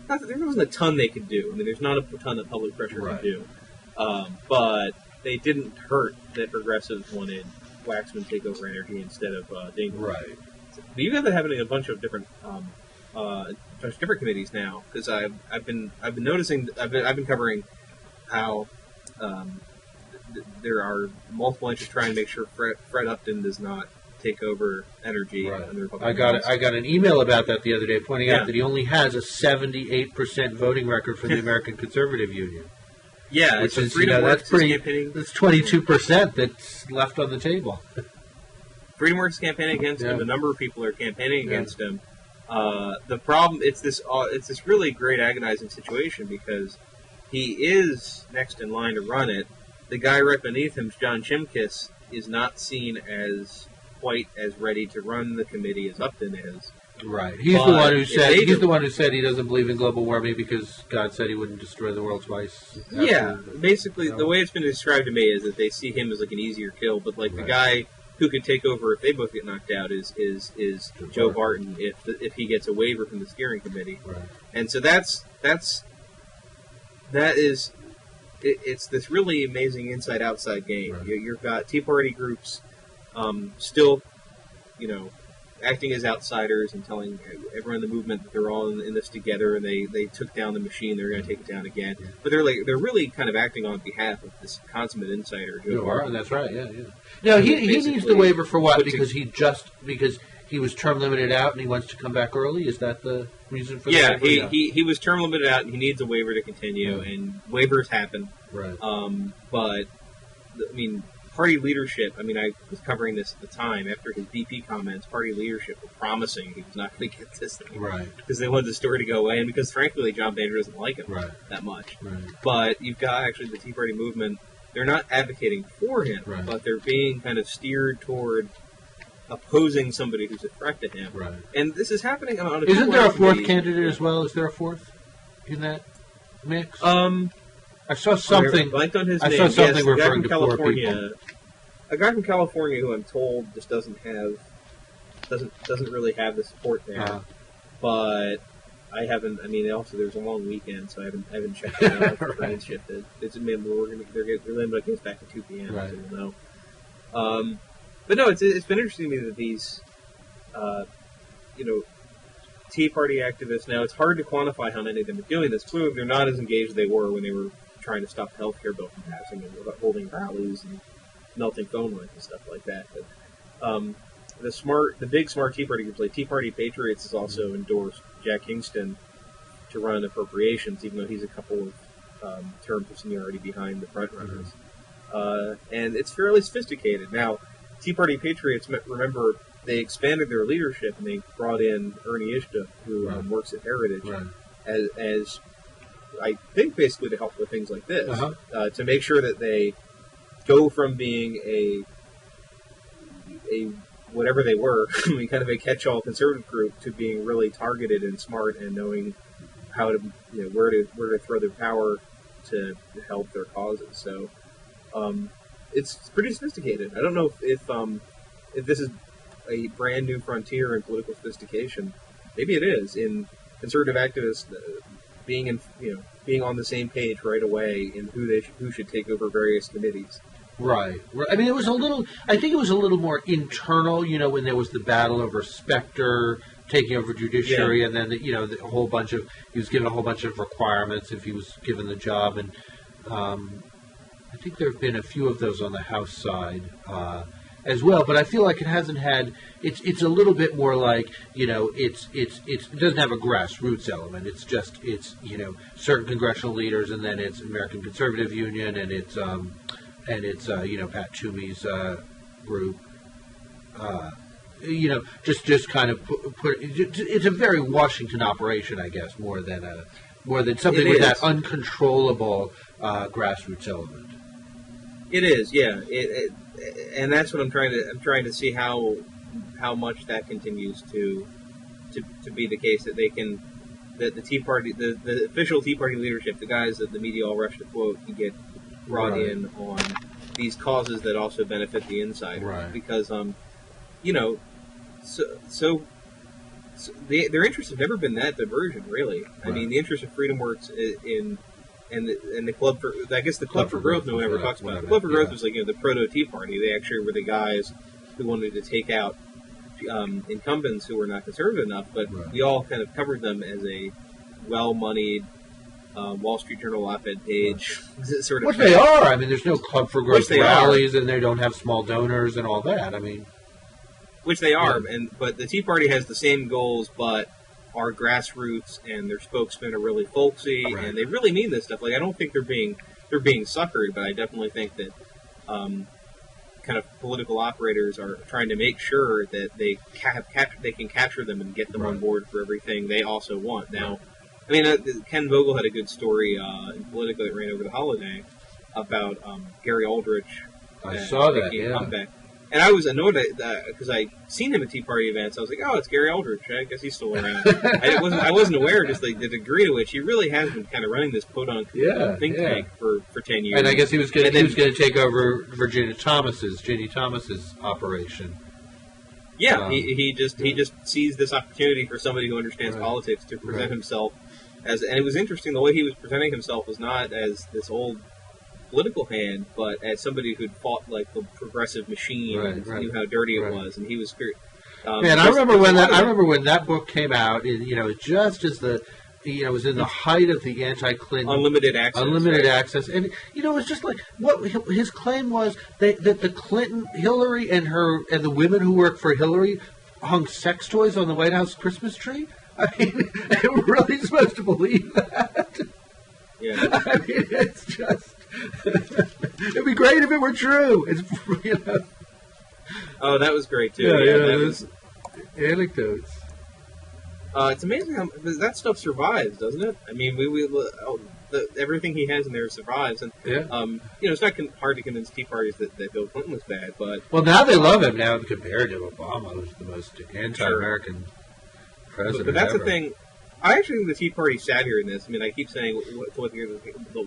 Speaker 2: Not that there wasn't a ton they could do. I mean, there's not a ton that public pressure could do, but they didn't hurt that progressives wanted Waxman to take over energy instead of Dingell.
Speaker 1: Right.
Speaker 2: But you guys are having a bunch of different committees now because I've been noticing I've been covering how there are multiple entries trying to make sure Fred Upton does not take over energy.
Speaker 1: Right.
Speaker 2: On the Republican
Speaker 1: I got an email about that the other day, pointing
Speaker 2: Yeah.
Speaker 1: out that he only has a 78% voting record for the American Conservative Union.
Speaker 2: Yeah,
Speaker 1: Which
Speaker 2: so
Speaker 1: is,
Speaker 2: Freedom
Speaker 1: that's
Speaker 2: Works is
Speaker 1: pretty.
Speaker 2: campaigning.
Speaker 1: That's 22% that's left on the table.
Speaker 2: Freedom Works is campaigning against him.
Speaker 1: Yeah.
Speaker 2: A number of people are campaigning
Speaker 1: Yeah.
Speaker 2: against him. The problem, it's this really great agonizing situation because he is next in line to run it. The guy right beneath him, John Shimkus, is not seen as quite as ready to run the committee as Upton is.
Speaker 1: Right. He's
Speaker 2: But
Speaker 1: the one who said
Speaker 2: if they
Speaker 1: the one who said he doesn't believe in global warming because God said he wouldn't destroy the world twice.
Speaker 2: Yeah, basically,
Speaker 1: No.
Speaker 2: the way it's been described to me is that they see him as like an easier kill, but like the
Speaker 1: Right.
Speaker 2: guy who could take over if they both get knocked out is Joe Barton if he gets a waiver from the steering committee.
Speaker 1: Right.
Speaker 2: And so it's this really amazing inside-outside game.
Speaker 1: Right.
Speaker 2: You've got Tea Party groups still, acting as outsiders and telling everyone in the movement that they're all in this together, and they took down the machine, they're going to take it down again.
Speaker 1: Yeah.
Speaker 2: But they're really kind of acting on behalf of this consummate insider, Joe Barton.
Speaker 1: That's right. Yeah. No, he needs the
Speaker 2: Basically,
Speaker 1: waiver for what?
Speaker 2: put
Speaker 1: Because he was term limited out and he wants to come back early. Is that the reason for
Speaker 2: Yeah,
Speaker 1: the waiver?
Speaker 2: he was term limited out, and he needs a waiver to continue,
Speaker 1: Right.
Speaker 2: and waivers happen.
Speaker 1: Right.
Speaker 2: But party leadership. I was covering this at the time after his VP comments. Party leadership was promising he was not going to get this thing,
Speaker 1: Right.
Speaker 2: Because they wanted the story to go away, and because frankly, John Boehner doesn't like him
Speaker 1: Right.
Speaker 2: that much.
Speaker 1: Right.
Speaker 2: But you've got actually the Tea Party movement. They're not advocating for him,
Speaker 1: Right.
Speaker 2: but they're being kind of steered toward opposing somebody who's a threat to him.
Speaker 1: Right.
Speaker 2: And this is happening on a
Speaker 1: Isn't there a fourth
Speaker 2: committee.
Speaker 1: candidate as well? Is there a fourth in that mix? I saw
Speaker 2: I
Speaker 1: something.
Speaker 2: blanked on his
Speaker 1: I
Speaker 2: name.
Speaker 1: saw something
Speaker 2: Yes, the guy
Speaker 1: referring
Speaker 2: from
Speaker 1: to poor
Speaker 2: California.
Speaker 1: people.
Speaker 2: A guy from California who I'm told just doesn't really have the support there.
Speaker 1: Uh,
Speaker 2: But I haven't. Also there's a long weekend, so I haven't checked it out. The
Speaker 1: Right.
Speaker 2: train shifted. It's they're limited it back to 2 p.m.
Speaker 1: Right.
Speaker 2: So we'll know. But no, it's been interesting to me that these, Tea Party activists. Now it's hard to quantify how many of them are doing this. Clearly, they're not as engaged as they were when they were trying to stop the healthcare bill from passing and holding rallies and melting phone lines and stuff like that. But the big smart Tea Party groups like Tea Party Patriots has also endorsed Jack Kingston to run appropriations, even though he's a couple of terms of seniority behind the front runners. And it's fairly sophisticated. Now, Tea Party Patriots, remember, they expanded their leadership and they brought in Ernie Ishta, who
Speaker 1: Right.
Speaker 2: works at Heritage,
Speaker 1: right.
Speaker 2: as I think basically to help with things like this,
Speaker 1: Uh-huh.
Speaker 2: to make sure that they go from being a whatever they were, kind of a catch-all conservative group, to being really targeted and smart and knowing how to, where to throw their power to help their causes. So it's pretty sophisticated. I don't know if this is a brand new frontier in political sophistication. Maybe it is in conservative activists being on the same page right away in who should take over various committees.
Speaker 1: Right. I mean, I think it was a little more internal, when there was the battle over Spectre taking over judiciary,
Speaker 2: Yeah.
Speaker 1: and then, he was given a whole bunch of requirements if he was given the job. And I think there have been a few of those on the House side as well, but I feel like it hasn't had, it's a little bit more like, it doesn't have a grassroots element. It's just, certain congressional leaders, and then it's American Conservative Union, and it's Pat Toomey's group. Just kind of put it's a very Washington operation, I guess, more than something with that uncontrollable grassroots element.
Speaker 2: It is, yeah. And that's what I'm trying to see how much that continues to be the case, that they can, that the Tea Party, the official Tea Party leadership, the guys that the media all rush to quote, can get brought
Speaker 1: Right.
Speaker 2: in on these causes that also benefit the insider,
Speaker 1: Right.
Speaker 2: because their interests have never been that divergent, really. I
Speaker 1: Right.
Speaker 2: mean, the interest of Freedom Works and the Club for, I guess the Club for Growth no one ever talks about. The Club for Growth was like the proto Tea Party. They actually were the guys who wanted to take out incumbents who were not conservative enough, but
Speaker 1: Right.
Speaker 2: we all kind of covered them as a well-moneyed Wall Street Journal op-ed page sort of.
Speaker 1: Which they are. I mean, there's no Club for Growth
Speaker 2: Which they
Speaker 1: rallies, and they don't have small donors and all that. I mean,
Speaker 2: which they are, but the Tea Party has the same goals, but are grassroots, and their spokesmen are really folksy, and they really mean this stuff. Like, I don't think they're being suckered, but I definitely think that kind of political operators are trying to make sure that they can capture them and get them on board for everything they also want. Now, I mean, Ken Vogel had a good story in Politico that ran over the holiday about Gary Aldrich.
Speaker 1: I saw that, yeah.
Speaker 2: And I was annoyed because I seen him at Tea Party events. I was like, "Oh, it's Gary Aldrich. I guess he's still around." I wasn't aware just like the degree to which he really has been kind of running this podunk think tank for 10 years.
Speaker 1: And I guess he was going to take over Ginny Thomas's operation.
Speaker 2: Yeah, he just sees this opportunity for somebody who understands politics to present himself as. And it was interesting the way he was presenting himself was not as this old political hand, but as somebody who'd fought like the progressive machine and knew how dirty it was, and he was.
Speaker 1: Man, I remember when that book came out. Just as it was in the height of the anti-Clinton
Speaker 2: unlimited access,
Speaker 1: and it was just like what his claim was that the Hillary and the women who work for Hillary hung sex toys on the White House Christmas tree. I mean, we're really supposed to believe that?
Speaker 2: Yeah,
Speaker 1: I mean, it's just. It'd be great if it were true.
Speaker 2: Oh, that was great too.
Speaker 1: That was anecdotes.
Speaker 2: It's amazing how that stuff survives, doesn't it? I mean, everything he has in there survives, and it's not hard to convince Tea Parties that Bill Clinton was bad. But
Speaker 1: now they love him now compared to Obama, who's the most anti-American president.
Speaker 2: But that's
Speaker 1: ever.
Speaker 2: the thing. I actually think the Tea Party's sad here in this. I mean, I keep saying, what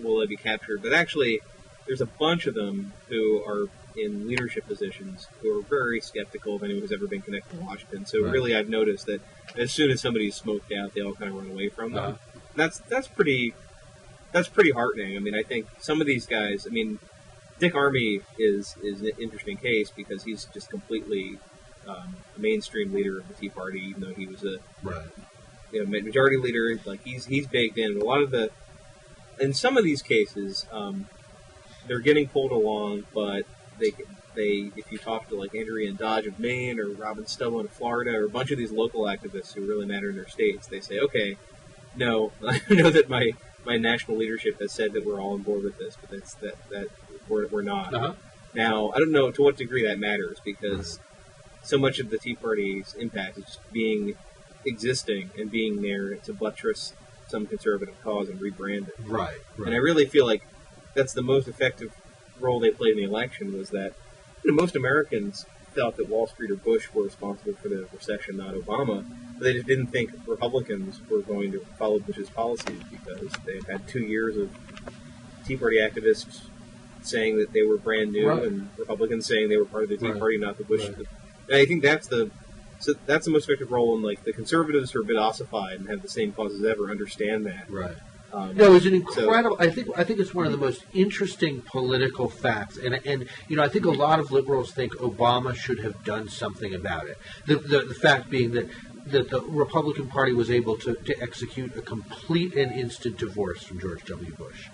Speaker 2: will they be captured? But actually, there's a bunch of them who are in leadership positions who are very skeptical of anyone who's ever been connected to Washington. So really, I've noticed that as soon as somebody's smoked out, they all kind of run away from them. That's pretty heartening. I mean, I think some of these guys. I mean, Dick Armey is an interesting case because he's just completely a mainstream leader of the Tea Party, even though he was a majority leader. Like he's baked in. A lot of in some of these cases, they're getting pulled along, but they if you talk to like Andrea Dodge of Maine or Robin Stubble in Florida or a bunch of these local activists who really matter in their states, they say, okay, no, I know that my national leadership has said that we're all on board with this, but that we're not. Now, I don't know to what degree that matters because so much of the Tea Party's impact is just existing and being there to buttress some conservative cause and rebrand it.
Speaker 1: Right.
Speaker 2: And I really feel like that's the most effective role they played in the election was that most Americans felt that Wall Street or Bush were responsible for the recession, not Obama. But they just didn't think Republicans were going to follow Bush's policies because they had 2 years of Tea Party activists saying that they were brand new and Republicans saying they were part of the Tea Party, not the Bush. And I think that's the most effective role, and like the conservatives who are a bit ossified and have the same cause as ever understand that.
Speaker 1: Right. No, it's an incredible. I think it's one of the most interesting political facts, and I think a lot of liberals think Obama should have done something about it. The fact being that the Republican Party was able to execute a complete and instant divorce from George W. Bush.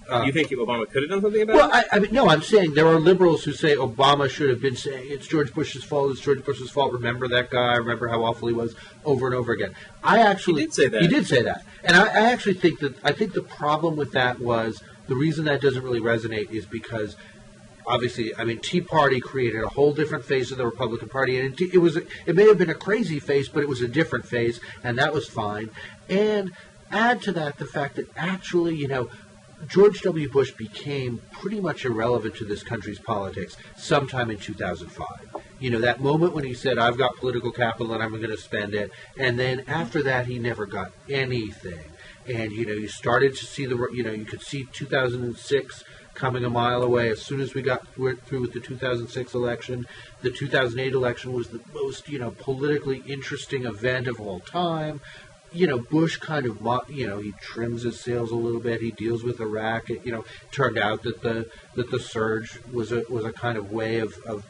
Speaker 2: You think Obama could have done something about it?
Speaker 1: I mean, no, I'm saying there are liberals who say Obama should have been saying it's George Bush's fault, it's George Bush's fault, remember that guy, remember how awful he was, over and over again. He
Speaker 2: did say that.
Speaker 1: He did say that. And I actually think the problem with that was, the reason that doesn't really resonate is because, obviously, I mean, Tea Party created a whole different face of the Republican Party, and it may have been a crazy face, but it was a different face, and that was fine. And add to that the fact that actually, George W. Bush became pretty much irrelevant to this country's politics sometime in 2005. That moment when he said, I've got political capital and I'm going to spend it. And then after that, he never got anything. And, you started to see you could see 2006 coming a mile away. As soon as we got through with the 2006 election, the 2008 election was the most, politically interesting event of all time. Bush kind of, he trims his sails a little bit. He deals with Iraq. It, turned out that the surge was a kind of way of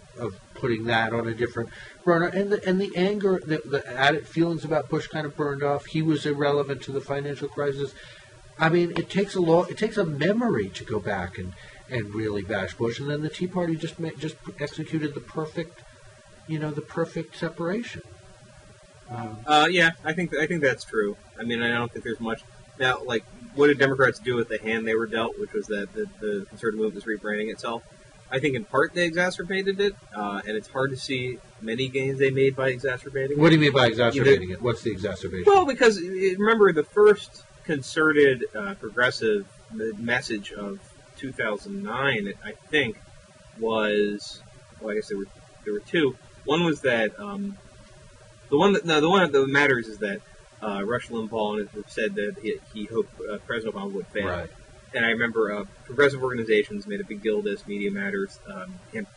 Speaker 1: putting that on a different burner. And the anger, the added feelings about Bush kind of burned off. He was irrelevant to the financial crisis. I mean, it takes a memory to go back and really bash Bush. And then the Tea Party just executed the perfect the perfect separation.
Speaker 2: Yeah, I think that's true. I mean, I don't think there's much now. Like, what did Democrats do with the hand they were dealt, which was that the conservative movement was rebranding itself? I think in part they exacerbated it, and it's hard to see many gains they made by exacerbating it.
Speaker 1: What do you mean by exacerbating it? What's the exacerbation?
Speaker 2: Well, because remember the first concerted progressive message of 2009, I think, was, well, I guess there were two. One was that the one that matters is that Rush Limbaugh said that he hoped President Obama would fail.
Speaker 1: Right.
Speaker 2: And I remember progressive organizations made a big deal of this, Media Matters,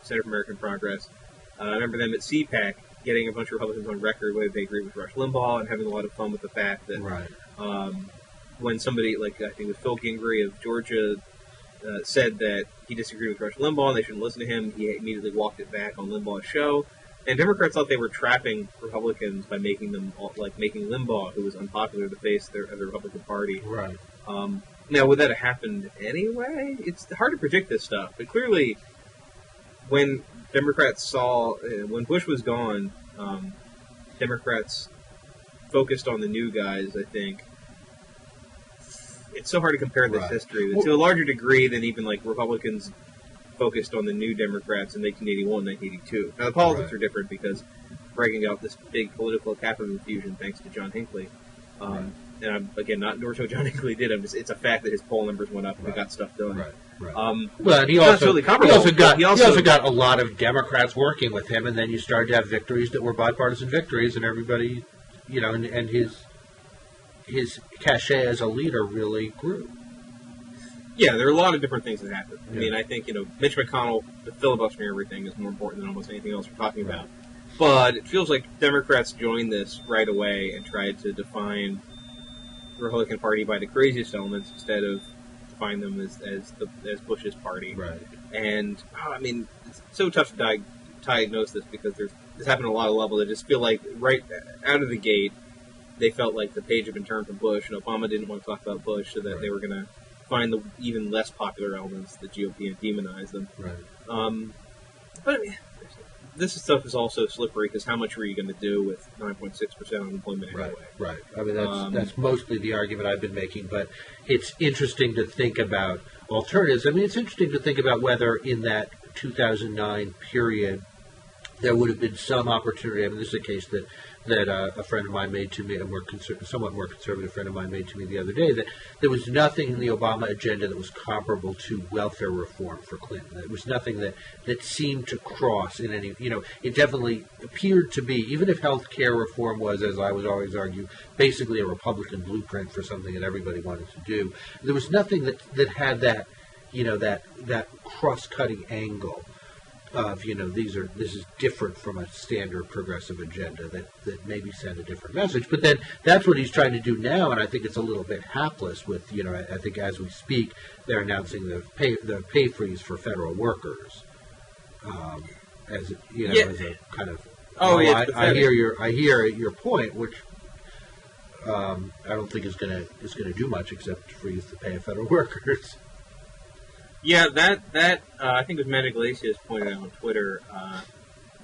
Speaker 2: Center for American Progress. I remember them at CPAC getting a bunch of Republicans on record whether they agree with Rush Limbaugh and having a lot of fun with the fact that when somebody, like I think it was Phil Gingrey of Georgia, said that he disagreed with Rush Limbaugh and they shouldn't listen to him, he immediately walked it back on Limbaugh's show. And Democrats thought they were trapping Republicans by making Limbaugh, who was unpopular, the face of the Republican Party.
Speaker 1: Right.
Speaker 2: Now, would that have happened anyway? It's hard to predict this stuff, but clearly, when Democrats saw when Bush was gone, Democrats focused on the new guys. I think it's so hard to compare this history to a larger degree than even like Republicans focused on the new Democrats in 1981, 1982. Now, the politics are different because breaking out this big political capital infusion thanks to John Hinckley. And I'm, again, not endorsing what John Hinckley did. It's a fact that his poll numbers went up and they got stuff done.
Speaker 1: Well, and he also got a lot of Democrats working with him, and then you started to have victories that were bipartisan victories, and everybody, and his cachet as a leader really grew.
Speaker 2: Yeah, there are a lot of different things that happened. I mean, I think, Mitch McConnell, the filibustering everything is more important than almost anything else we're talking about. But it feels like Democrats joined this right away and tried to define the Republican Party by the craziest elements instead of define them as Bush's party.
Speaker 1: Right.
Speaker 2: And, I mean, it's so tough to diagnose this because this happened at a lot of levels. I just feel like right out of the gate, they felt like the page had been turned from Bush, and Obama didn't want to talk about Bush, so that they were going to find the even less popular elements, the GOP, and demonize them.
Speaker 1: Right.
Speaker 2: But I mean, this stuff is also slippery because how much were you going to do with 9.6% unemployment anyway?
Speaker 1: Right. I mean, that's mostly the argument I've been making, but it's interesting to think about alternatives. I mean, it's interesting to think about whether in that 2009 period there would have been some opportunity. I mean, this is a case that a friend of mine made to me, a somewhat more conservative friend of mine made to me the other day, that there was nothing in the Obama agenda that was comparable to welfare reform for Clinton. There was nothing that seemed to cross in any, it definitely appeared to be, even if health care reform was, as I would always argue, basically a Republican blueprint for something that everybody wanted to do, there was nothing that had that, that cross-cutting angle of, this is different from a standard progressive agenda that maybe send a different message. But then that's what he's trying to do now, and I think it's a little bit hapless with, I think as we speak, they're announcing the pay freeze for federal workers as a kind of... I hear your point, which I don't think is going to do much except freeze the pay of federal workers.
Speaker 2: Yeah, that I think it was Matt Iglesias pointed out on Twitter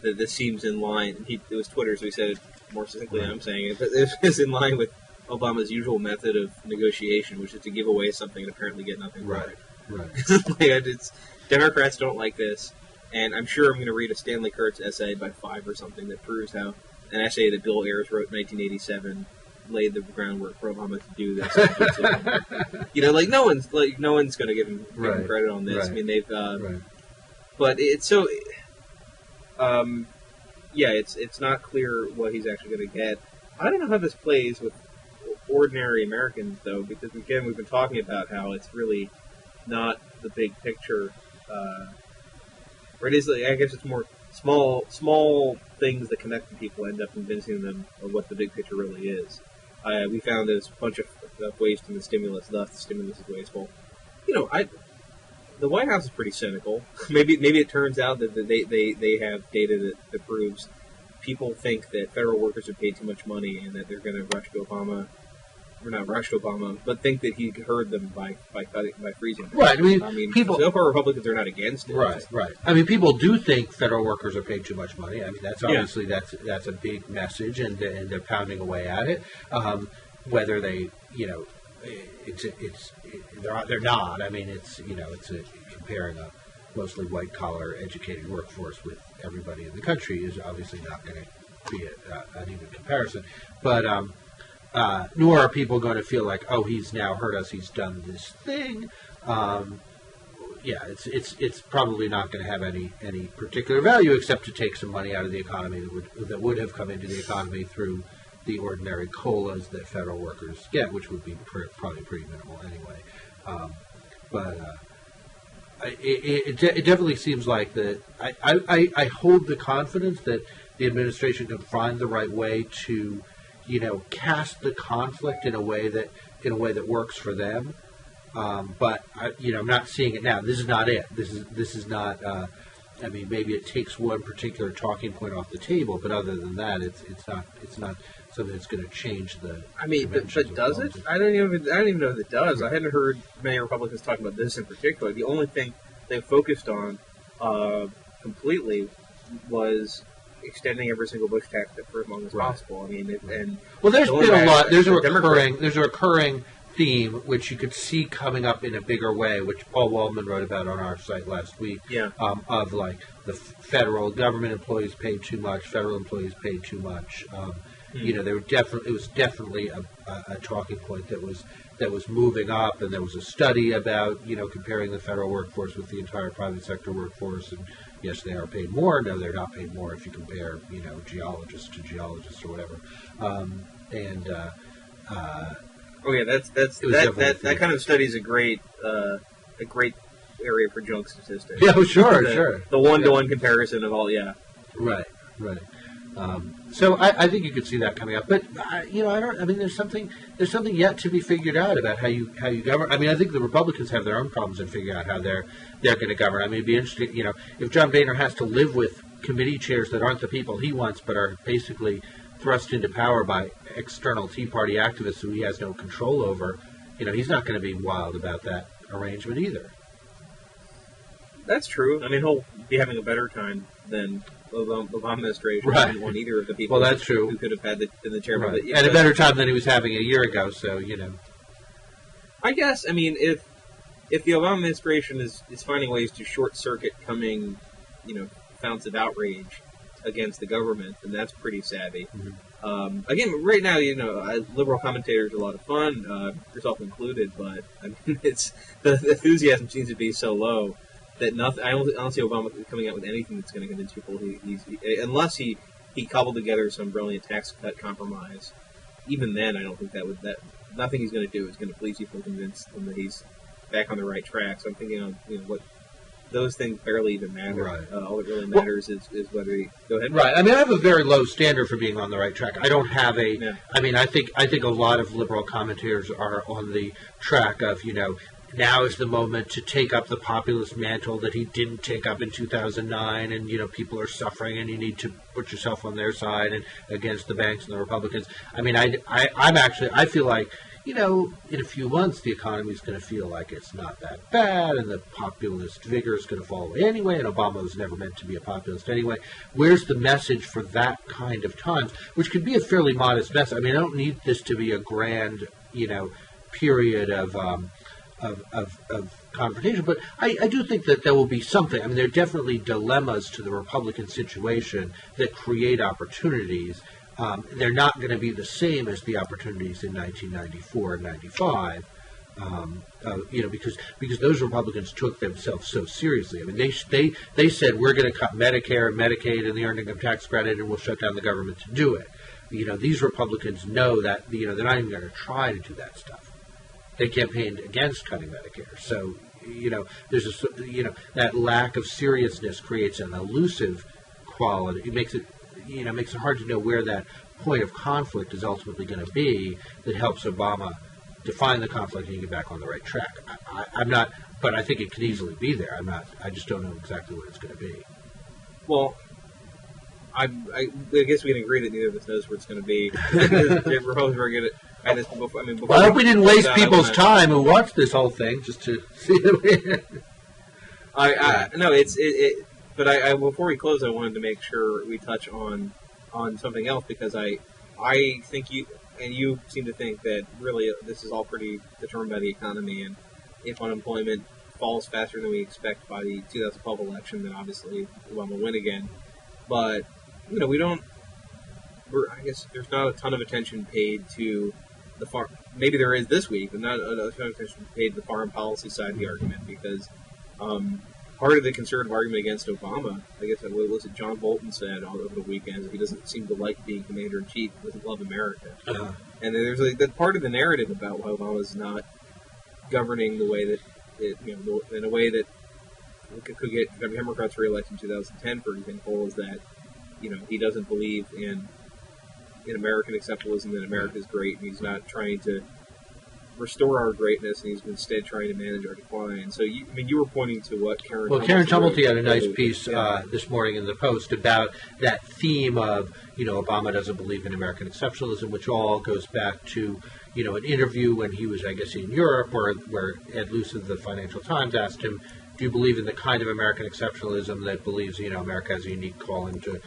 Speaker 2: that this seems in line. It was Twitter, so he said it more succinctly than I'm saying it. But this is in line with Obama's usual method of negotiation, which is to give away something and apparently get nothing for it. Right. Democrats don't like this, and I'm sure I'm going to read a Stanley Kurtz essay by 5 or something that proves how an essay that Bill Ayers wrote in 1987 laid the groundwork for Obama to do this. No one's going to give him credit on this. Right. I mean, they've, but it's so, it's not clear what he's actually going to get. I don't know how this plays with ordinary Americans, though, because again, we've been talking about how it's really not the big picture. Or it is, I guess, it's more small things that connect to people end up convincing them of what the big picture really is. We found there's a bunch of waste in the stimulus, thus the stimulus is wasteful. The White House is pretty cynical. Maybe it turns out that they have data that proves people think that federal workers are paid too much money and that they're going to rush to Obama not rush Obama, but think that he heard them by freezing them.
Speaker 1: Right.
Speaker 2: I mean, people, so far Republicans are not against it.
Speaker 1: Right. Right. I mean, people do think federal workers are paid too much money. I mean, that's obviously that's a big message, and they're pounding away at it. Whether they, they're not. I mean, it's comparing a mostly white collar educated workforce with everybody in the country is obviously not going to be an even comparison. But nor are people going to feel like, oh, he's now heard us, he's done this thing. It's probably not going to have any particular value except to take some money out of the economy that would have come into the economy through the ordinary COLAs that federal workers get, which would be probably pretty minimal anyway. It definitely seems like that. I hold the confidence that the administration can find the right way to, cast the conflict in a way that works for them. But I'm not seeing it now. This is not it. This is not. I mean, maybe it takes one particular talking point off the table, but other than that, it's not something that's going to change the.
Speaker 2: I mean, but does it? I don't even know if it does. I hadn't heard many Republicans talk about this in particular. The only thing they focused on completely was extending every single Bush tax cut for as long as possible. I mean,
Speaker 1: there's been a lot. There's a recurring theme which you could see coming up in a bigger way, which Paul Waldman wrote about on our site last week.
Speaker 2: Yeah.
Speaker 1: Of like the federal government employees paid too much, federal employees paid too much. It was definitely a talking point that was moving up, and there was a study about comparing the federal workforce with the entire private sector workforce, and yes, they are paid more. No, they're not paid more if you compare geologists to geologists or whatever.
Speaker 2: That kind of study is a great area for junk statistics.
Speaker 1: Yeah, sure.
Speaker 2: The one-to-one comparison of all,
Speaker 1: Right. So I think you could see that coming up, but I don't. I mean, there's something yet to be figured out about how you govern. I mean, I think the Republicans have their own problems in figuring out how they're going to govern. I mean, it'd be interesting, if John Boehner has to live with committee chairs that aren't the people he wants, but are basically thrust into power by external Tea Party activists who he has no control over. He's not going to be wild about that arrangement either.
Speaker 2: That's true. I mean, he'll be having a better time than the Obama administration.
Speaker 1: Right.
Speaker 2: Didn't want either of the people.
Speaker 1: Well, that's true.
Speaker 2: Who could have had been the chairman.
Speaker 1: Right. And a better time than he was having a year ago. So
Speaker 2: I guess. I mean, if the Obama administration is finding ways to short circuit coming, founts of outrage against the government, then that's pretty savvy.
Speaker 1: Mm-hmm.
Speaker 2: Again, right now, liberal commentators are a lot of fun, yourself included. But I mean, the enthusiasm seems to be so low that nothing. I don't see Obama coming out with anything that's going to convince people unless he cobbled together some brilliant tax cut compromise. Even then, I don't think that nothing he's going to do is going to please people and convince them that he's back on the right track. So I'm thinking of what those things barely even matter.
Speaker 1: Right.
Speaker 2: All that really matters is whether he go ahead.
Speaker 1: Right. I mean, I have a very low standard for being on the right track. I don't have a. Yeah. I mean, I think a lot of liberal commentators are on the track of now is the moment to take up the populist mantle that he didn't take up in 2009, and people are suffering, and you need to put yourself on their side and against the banks and the Republicans. I mean, I feel like in a few months the economy is going to feel like it's not that bad, and the populist vigor is going to fall away anyway, and Obama was never meant to be a populist anyway. Where's the message for that kind of times, which could be a fairly modest message? I mean, I don't need this to be a grand period of confrontation, but I do think that there will be something. I mean, there are definitely dilemmas to the Republican situation that create opportunities. They're not going to be the same as the opportunities in 1994 and 95, because those Republicans took themselves so seriously. I mean, they said we're going to cut Medicare and Medicaid and the earned income tax credit, and we'll shut down the government to do it. These Republicans know that they're not even going to try to do that stuff. They campaigned against cutting Medicare. So, there's that lack of seriousness creates an elusive quality. It makes it hard to know where that point of conflict is ultimately going to be that helps Obama define the conflict and get back on the right track. I'm not, but I think it could easily be there. I just don't know exactly what it's going to be.
Speaker 2: Well, I guess we can agree that neither of us knows where it's going to be. The Republicans are going to. I had this before. I mean,
Speaker 1: Well, I hope we didn't waste people's time who watched this whole thing just to see it.
Speaker 2: No, it. But I before we close, I wanted to make sure we touch on something else because I think you seem to think that really this is all pretty determined by the economy, and if unemployment falls faster than we expect by the 2012 election, then obviously Obama will win again. But I guess there's not a ton of attention paid to the farm. Maybe there is this week, but not a ton of attention paid to the foreign policy side of the argument because part of the conservative argument against Obama, I guess what was it John Bolton said all over the weekend, is he doesn't seem to like being commander in chief, he doesn't love America. And there's that part of the narrative about why Obama's not governing the way that in a way that could get Democrats reelected in 2010, for example, is that he doesn't believe in American exceptionalism, that America is great, and he's not trying to restore our greatness, and he's instead trying to manage our decline. So, you were pointing to what Karen.
Speaker 1: Well, Karen Tumulty had a nice piece this morning in the Post about that theme of Obama doesn't believe in American exceptionalism, which all goes back to an interview when he was, I guess, in Europe, where Ed Luce of the Financial Times asked him, "Do you believe in the kind of American exceptionalism that believes America has a unique calling to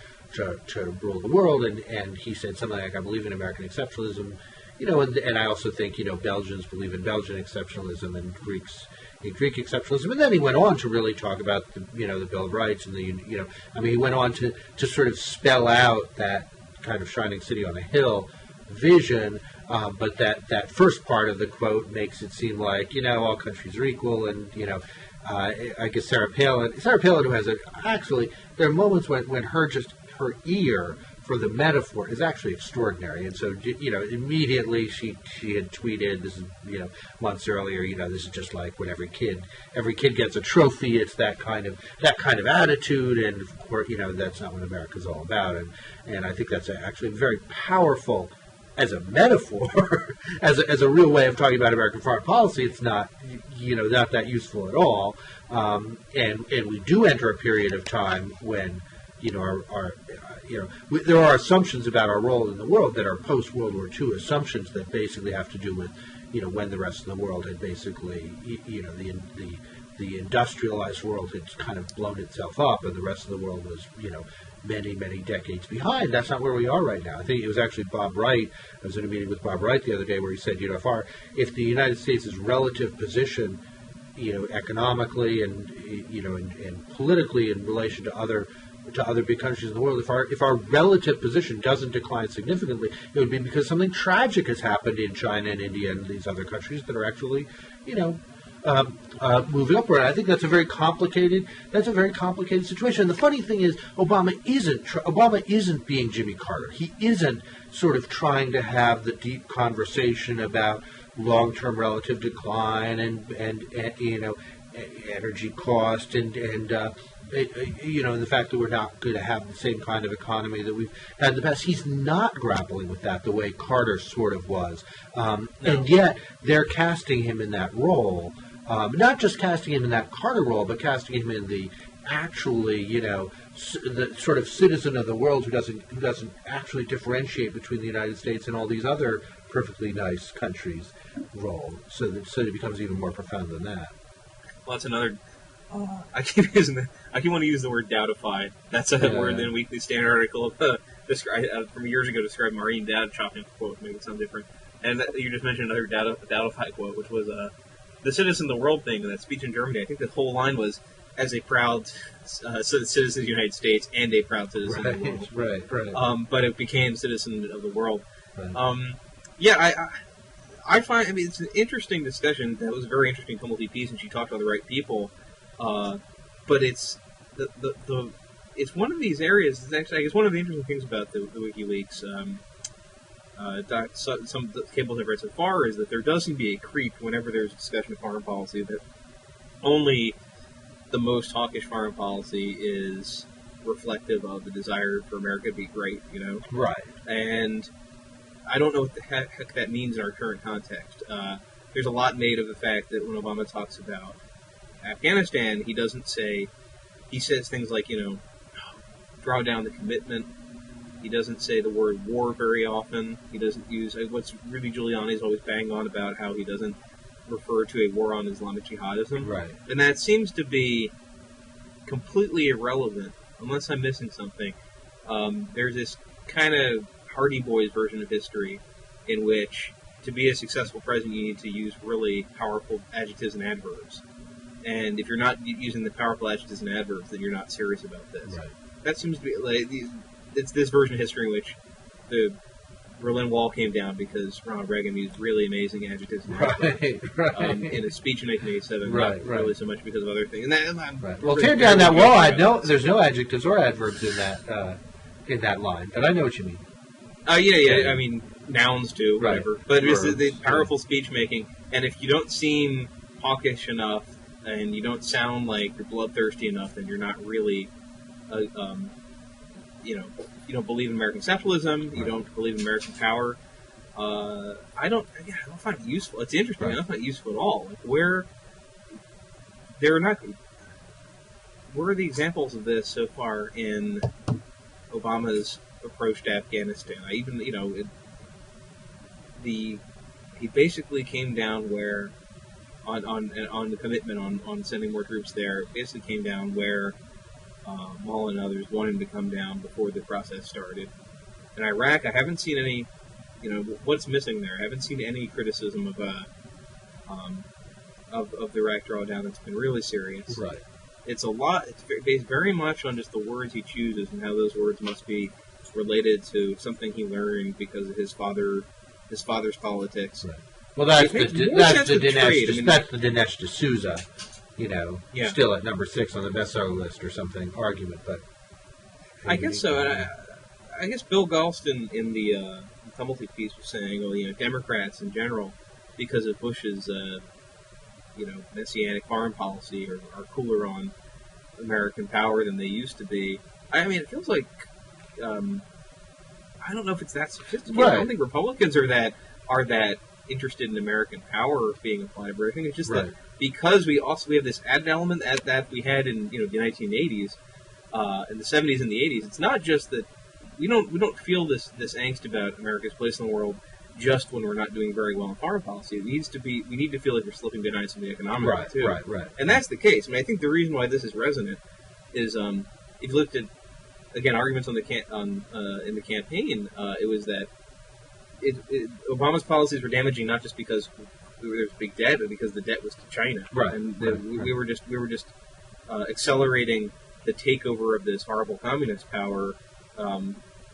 Speaker 1: rule the world?" And he said something like, "I believe in American exceptionalism, and I also think Belgians believe in Belgian exceptionalism and Greeks in Greek exceptionalism." And then he went on to really talk about the Bill of Rights and he went on to sort of spell out that kind of shining city on a hill vision. But that first part of the quote makes it seem like all countries are equal, and I guess Sarah Palin, who has actually there are moments when her ear for the metaphor is actually extraordinary, and so immediately she had tweeted this is months earlier, this is just like when every kid gets a trophy. It's that kind of attitude, and of course that's not what America's all about, and I think that's actually very powerful as a metaphor, as a real way of talking about American foreign policy. It's not not that useful at all, and we do enter a period of time when there are assumptions about our role in the world that are post-World War II assumptions that basically have to do with, when the rest of the world had basically, the industrialized world had kind of blown itself up, and the rest of the world was, many, many decades behind. That's not where we are right now. I think it was actually Bob Wright. I was in a meeting with Bob Wright the other day where he said, if the United States' relative position, economically and politically in relation to other big countries in the world, if our relative position doesn't decline significantly, it would be because something tragic has happened in China and India and these other countries that are actually, moving upward. I think that's a very complicated situation. And the funny thing is, Obama isn't being Jimmy Carter. He isn't sort of trying to have the deep conversation about long-term relative decline and energy cost and the fact that we're not going to have the same kind of economy that we've had in the past. He's not grappling with that the way Carter sort of was. And yet they're casting him in that role, not just casting him in that Carter role, but casting him in the actually, the sort of citizen of the world who doesn't actually differentiate between the United States and all these other perfectly nice countries role. So that it becomes even more profound than that.
Speaker 2: Well, that's another. I keep want to use the word doubtified. That's a word in a Weekly Standard article from years ago described Maureen data chopping quote, make it sound different. And you just mentioned another doubtified quote, which was the citizen of the world thing in that speech in Germany. I think the whole line was, as a proud citizen of the United States and a proud citizen of the world.
Speaker 1: Right.
Speaker 2: But it became citizen of the world.
Speaker 1: Right.
Speaker 2: I find, it's an interesting discussion. That was a very interesting Tumulty piece, and she talked about the right people. But it's it's one of these areas. It's actually, I guess, one of the interesting things about the WikiLeaks. Some of the cables I've read so far is that there does seem to be a creep whenever there's a discussion of foreign policy that only the most hawkish foreign policy is reflective of the desire for America to be great.
Speaker 1: Right.
Speaker 2: And I don't know what the heck that means in our current context. There's a lot made of the fact that when Obama talks about Afghanistan, he says things like, draw down the commitment He doesn't say the word war very often. He doesn't use what's Rudy Giuliani's always banging on about, how he doesn't refer to a war on Islamic jihadism.
Speaker 1: Right.
Speaker 2: And that seems to be completely irrelevant, unless I'm missing something. There's this kind of Hardy Boys version of history in which to be a successful president you need to use really powerful adjectives and adverbs. And if you're not using the powerful adjectives and adverbs, then you're not serious about this.
Speaker 1: Right.
Speaker 2: That seems to be like it's this version of history in which the Berlin Wall came down because Ronald Reagan used really amazing adjectives and adverbs in a speech in 1987. Not really so much because of other things. And
Speaker 1: well, tear down that wall. There's no adjectives or adverbs in that line, but I know what you mean.
Speaker 2: Yeah. I mean, nouns do, whatever.
Speaker 1: Right.
Speaker 2: But it's the powerful speech making, and if you don't seem hawkish enough and you don't sound like you're bloodthirsty enough, then you're not really, you don't believe in American exceptionalism. You don't believe in American power. I don't find it useful. It's interesting. I don't find it useful at all. Like where are the examples of this so far in Obama's approach to Afghanistan? He basically came down where on the commitment on sending more troops there. Basically came down where Mullen and others wanted him to come down before the process started. In Iraq, I haven't seen any. What's missing there? I haven't seen any criticism of the Iraq drawdown that's been really serious.
Speaker 1: Right.
Speaker 2: It's a lot. It's based very much on just the words he chooses and how those words must be related to something he learned because of his father's politics.
Speaker 1: Right. Well, that's the Dinesh D'Souza, still at number 6 on the bestseller list or something argument. But
Speaker 2: I guess so. And I guess Bill Galston in the Tumulty piece was saying, well, Democrats in general, because of Bush's messianic foreign policy, are cooler on American power than they used to be. I mean, it feels like I don't know if it's that sophisticated. Right. I don't think Republicans are that interested in American power being applied, but I think it's just that because we have this added element that we had in the 1980s, in the 70s and the 80s. It's not just that we don't feel this angst about America's place in the world just when we're not doing very well in foreign policy. We need to feel like we're slipping behind some of the economic too.
Speaker 1: Right.
Speaker 2: And that's the case. I mean, I think the reason why this is resonant is if you looked at again arguments in the campaign, it was that Obama's policies were damaging not just because there was big debt, but because the debt was to China.
Speaker 1: Right.
Speaker 2: And we were just accelerating the takeover of this horrible communist power,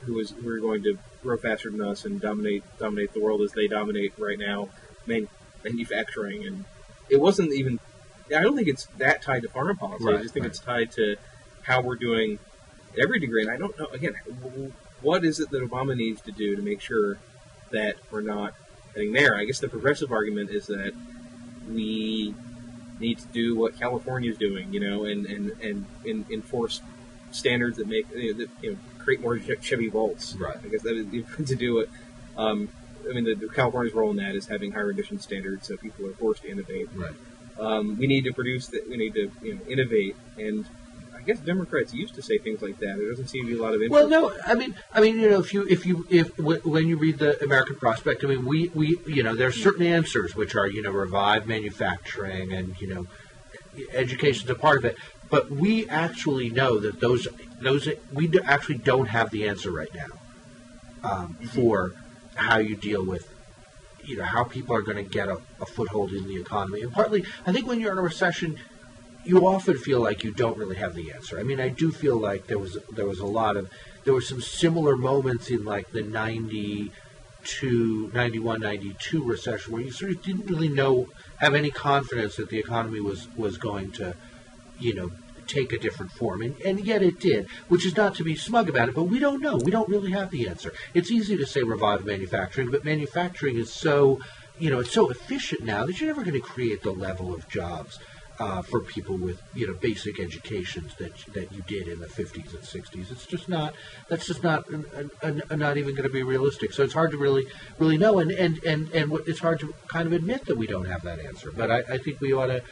Speaker 2: who were going to grow faster than us and dominate the world as they dominate right now, manufacturing. And it wasn't even. I don't think it's that tied to foreign policy. I just think it's tied to how we're doing at every degree. And I don't know. Again, what is it that Obama needs to do to make sure that we're not heading there? I guess the progressive argument is that we need to do what California's doing, and enforce standards that make create more Chevy Volts.
Speaker 1: Right.
Speaker 2: I guess that is to do it. The California's role in that is having higher emission standards, so people are forced to innovate.
Speaker 1: Right.
Speaker 2: We need to produce that. We need to innovate, and I guess Democrats used to say things like that. There doesn't seem to be a lot of interest.
Speaker 1: Well, no, I mean, when you read the American Prospect, I mean, we there's certain answers which are revive manufacturing and education's a part of it, but we actually know that those we actually don't have the answer right now for how you deal with how people are going to get a foothold in the economy, and partly I think when you're in a recession, you often feel like you don't really have the answer. I mean, I do feel like there was some similar moments in like the 91, 92 recession where you sort of didn't really have any confidence that the economy was going to, take a different form. And yet it did, which is not to be smug about it, but we don't know. We don't really have the answer. It's easy to say revive manufacturing, but manufacturing is so, it's so efficient now that you're never going to create the level of jobs for people with basic educations that you did in the 50s and 60s. It's just not. That's just not not even going to be realistic. So it's hard to really know, and it's hard to kind of admit that we don't have that answer. But I think we ought to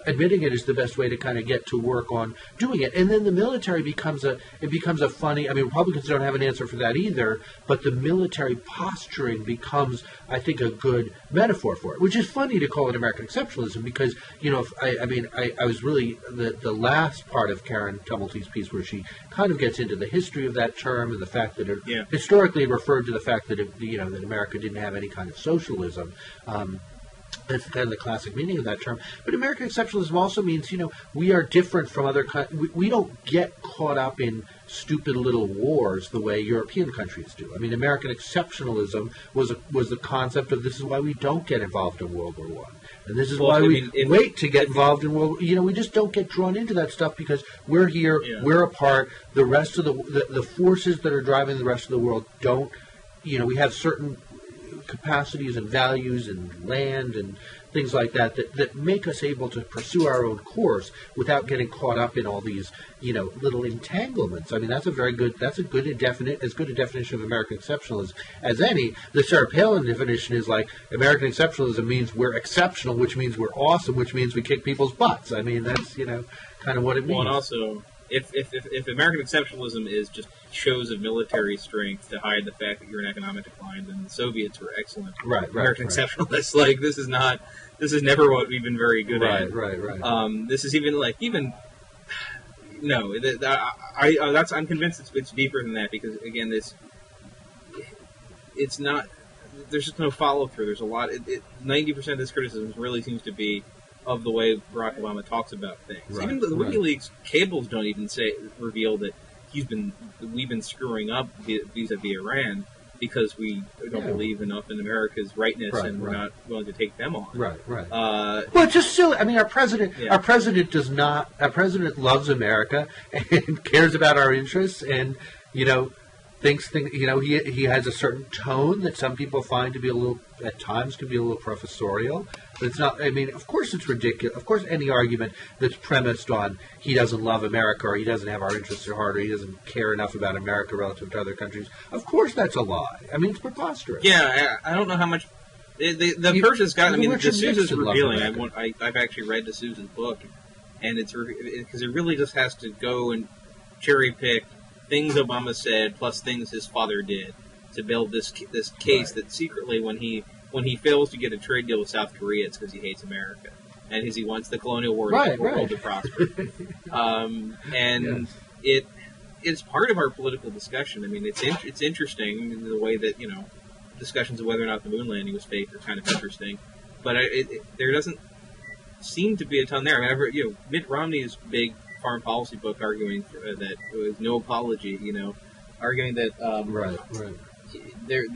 Speaker 1: admitting it is the best way to kind of get to work on doing it. And then the military becomes a funny, I mean, Republicans don't have an answer for that either, but the military posturing becomes, I think, a good metaphor for it, which is funny to call it American exceptionalism because, I was really, the last part of Karen Tumulty's piece where she kind of gets into the history of that term and the fact that it historically referred to the fact that, that America didn't have any kind of socialism. That's kind of the classic meaning of that term. But American exceptionalism also means, we are different from other countries. We don't get caught up in stupid little wars the way European countries do. I mean, American exceptionalism was the concept of this is why we don't get involved in World War I. And this is why we wait to get involved in World War. We just don't get drawn into that stuff because we're here, we're apart. The rest of the forces that are driving the rest of the world don't, we have certain capacities and values and land and things like that make us able to pursue our own course without getting caught up in all these, little entanglements. I mean, that's as good a definition of American exceptionalism as any. The Sarah Palin definition is like American exceptionalism means we're exceptional, which means we're awesome, which means we kick people's butts. I mean, that's, kind of what it means.
Speaker 2: Well, and also, if American exceptionalism is just shows of military strength to hide the fact that you're in economic decline, then the Soviets were excellent. American exceptionalists. Like, this is never what we've been very good at. Right. This is I'm convinced it's deeper than that because again, it's not. There's just no follow through. There's a lot. 90% of this criticism really seems to be of the way Barack Obama talks about things. Even the WikiLeaks cables don't even reveal that we've been screwing up vis-a-vis Iran because we don't believe enough in America's rightness and we're not willing to take them on. Right.
Speaker 1: Well, it's just silly. I mean, our president does not. Our president loves America and cares about our interests, and thinks he has a certain tone that some people find to be at times can be a little professorial. But it's not. I mean, of course it's ridiculous. Of course, any argument that's premised on he doesn't love America or he doesn't have our interests at heart or he doesn't care enough about America relative to other countries, of course that's a lie. I mean, it's preposterous.
Speaker 2: Yeah, I don't know how much the person's got. I mean, D'Souza's revealing. I've actually read D'Souza's book, and it's because it really just has to go and cherry pick things Obama said plus things his father did to build this case that secretly when he fails to get a trade deal with South Korea, it's because he hates America and because he wants the colonial world to prosper. It's part of our political discussion. I mean, it's interesting the way that discussions of whether or not the moon landing was fake are kind of interesting, but there doesn't seem to be a ton there. I mean, Mitt Romney's big foreign policy book arguing that it was no apology, arguing that there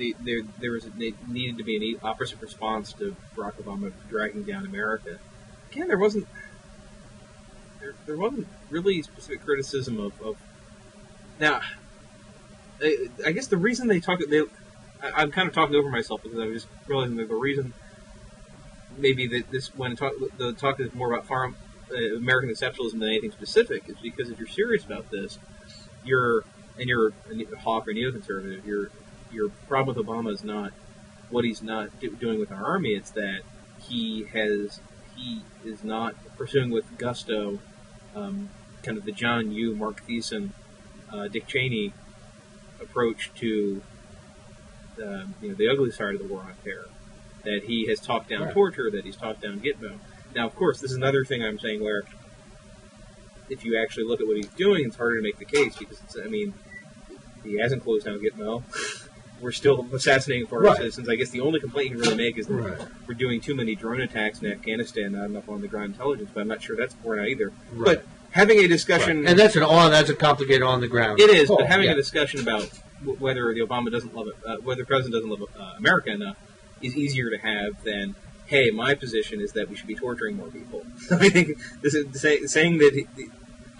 Speaker 2: needed to be an opposite response to Barack Obama dragging down America. Again, there wasn't really specific criticism of. Now, I guess the reason I'm kind of talking over myself because I was just realizing that the reason maybe that the talk is more about American exceptionalism than anything specific is because if you're serious about this, you're a hawk or neoconservative. Your problem with Obama is not what he's not doing with our army. It's that he is not pursuing with gusto kind of the John Yoo, Mark Thiessen, Dick Cheney approach to the ugly side of the war on terror. That he has talked down torture, that he's talked down Gitmo. Now, of course, this is another thing I'm saying where if you actually look at what he's doing, it's harder to make the case because, he hasn't closed down Gitmo. We're still assassinating foreign citizens. I guess the only complaint you can really make is that we're doing too many drone attacks in Afghanistan, not enough on-the-ground intelligence, but I'm not sure that's borne out either. But having a discussion...
Speaker 1: And that's a complicated on-the-ground...
Speaker 2: It is, but having a discussion about whether the Obama doesn't love it, whether the president doesn't love America enough is easier to have than... Hey, my position is that we should be torturing more people. I think this is saying that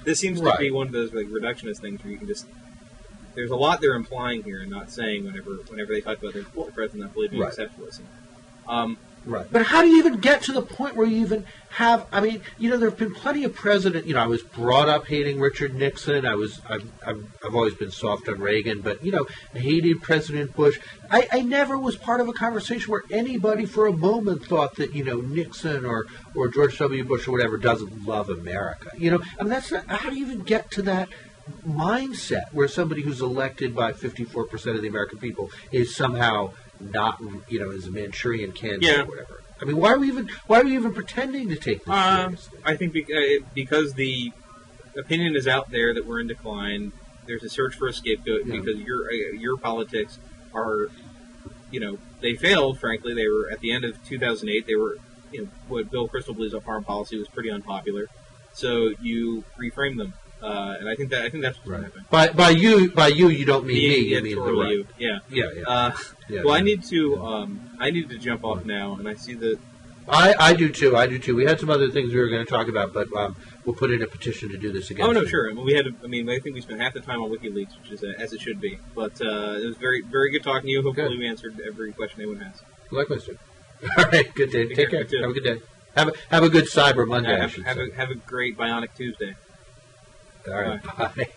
Speaker 2: this seems to be one of those reductionist things where you can just. There's a lot they're implying here and not saying whenever they talk about the president not believing in exceptionalism.
Speaker 1: Right. But how do you even get to the point where you even have? I mean, there have been plenty of presidents. I was brought up hating Richard Nixon. I've always been soft on Reagan, but I hated President Bush. I never was part of a conversation where anybody for a moment thought that Nixon or George W. Bush or whatever doesn't love America. I mean, that's not, how do you even get to that mindset where somebody who's elected by 54% of the American people is somehow not, as a Manchurian candidate or whatever. I mean, why are we even pretending to take this seriously?
Speaker 2: I think because the opinion is out there that we're in decline. There's a search for a scapegoat because your politics are, they failed. Frankly, they were at the end of 2008. They were, what Bill Kristol believes of foreign policy was pretty unpopular. So you reframe them. And I think that's what's going to happen.
Speaker 1: By you, you don't mean me.
Speaker 2: Yeah,
Speaker 1: you mean
Speaker 2: totally
Speaker 1: the
Speaker 2: you. Yeah. Well, I need to jump off now, and I see that.
Speaker 1: I do too. We had some other things we were going to talk about, but we'll put in a petition to do this again.
Speaker 2: Oh no, sure. I mean, I think we spent half the time on WikiLeaks, which is as it should be. But it was very, very good talking to you. Hopefully, we answered every question anyone has.
Speaker 1: Likewise, sir. All right. Good day. Take care. Have a good day. Have a good Cyber Monday.
Speaker 2: Have a great Bionic Tuesday.
Speaker 1: All right. Bye.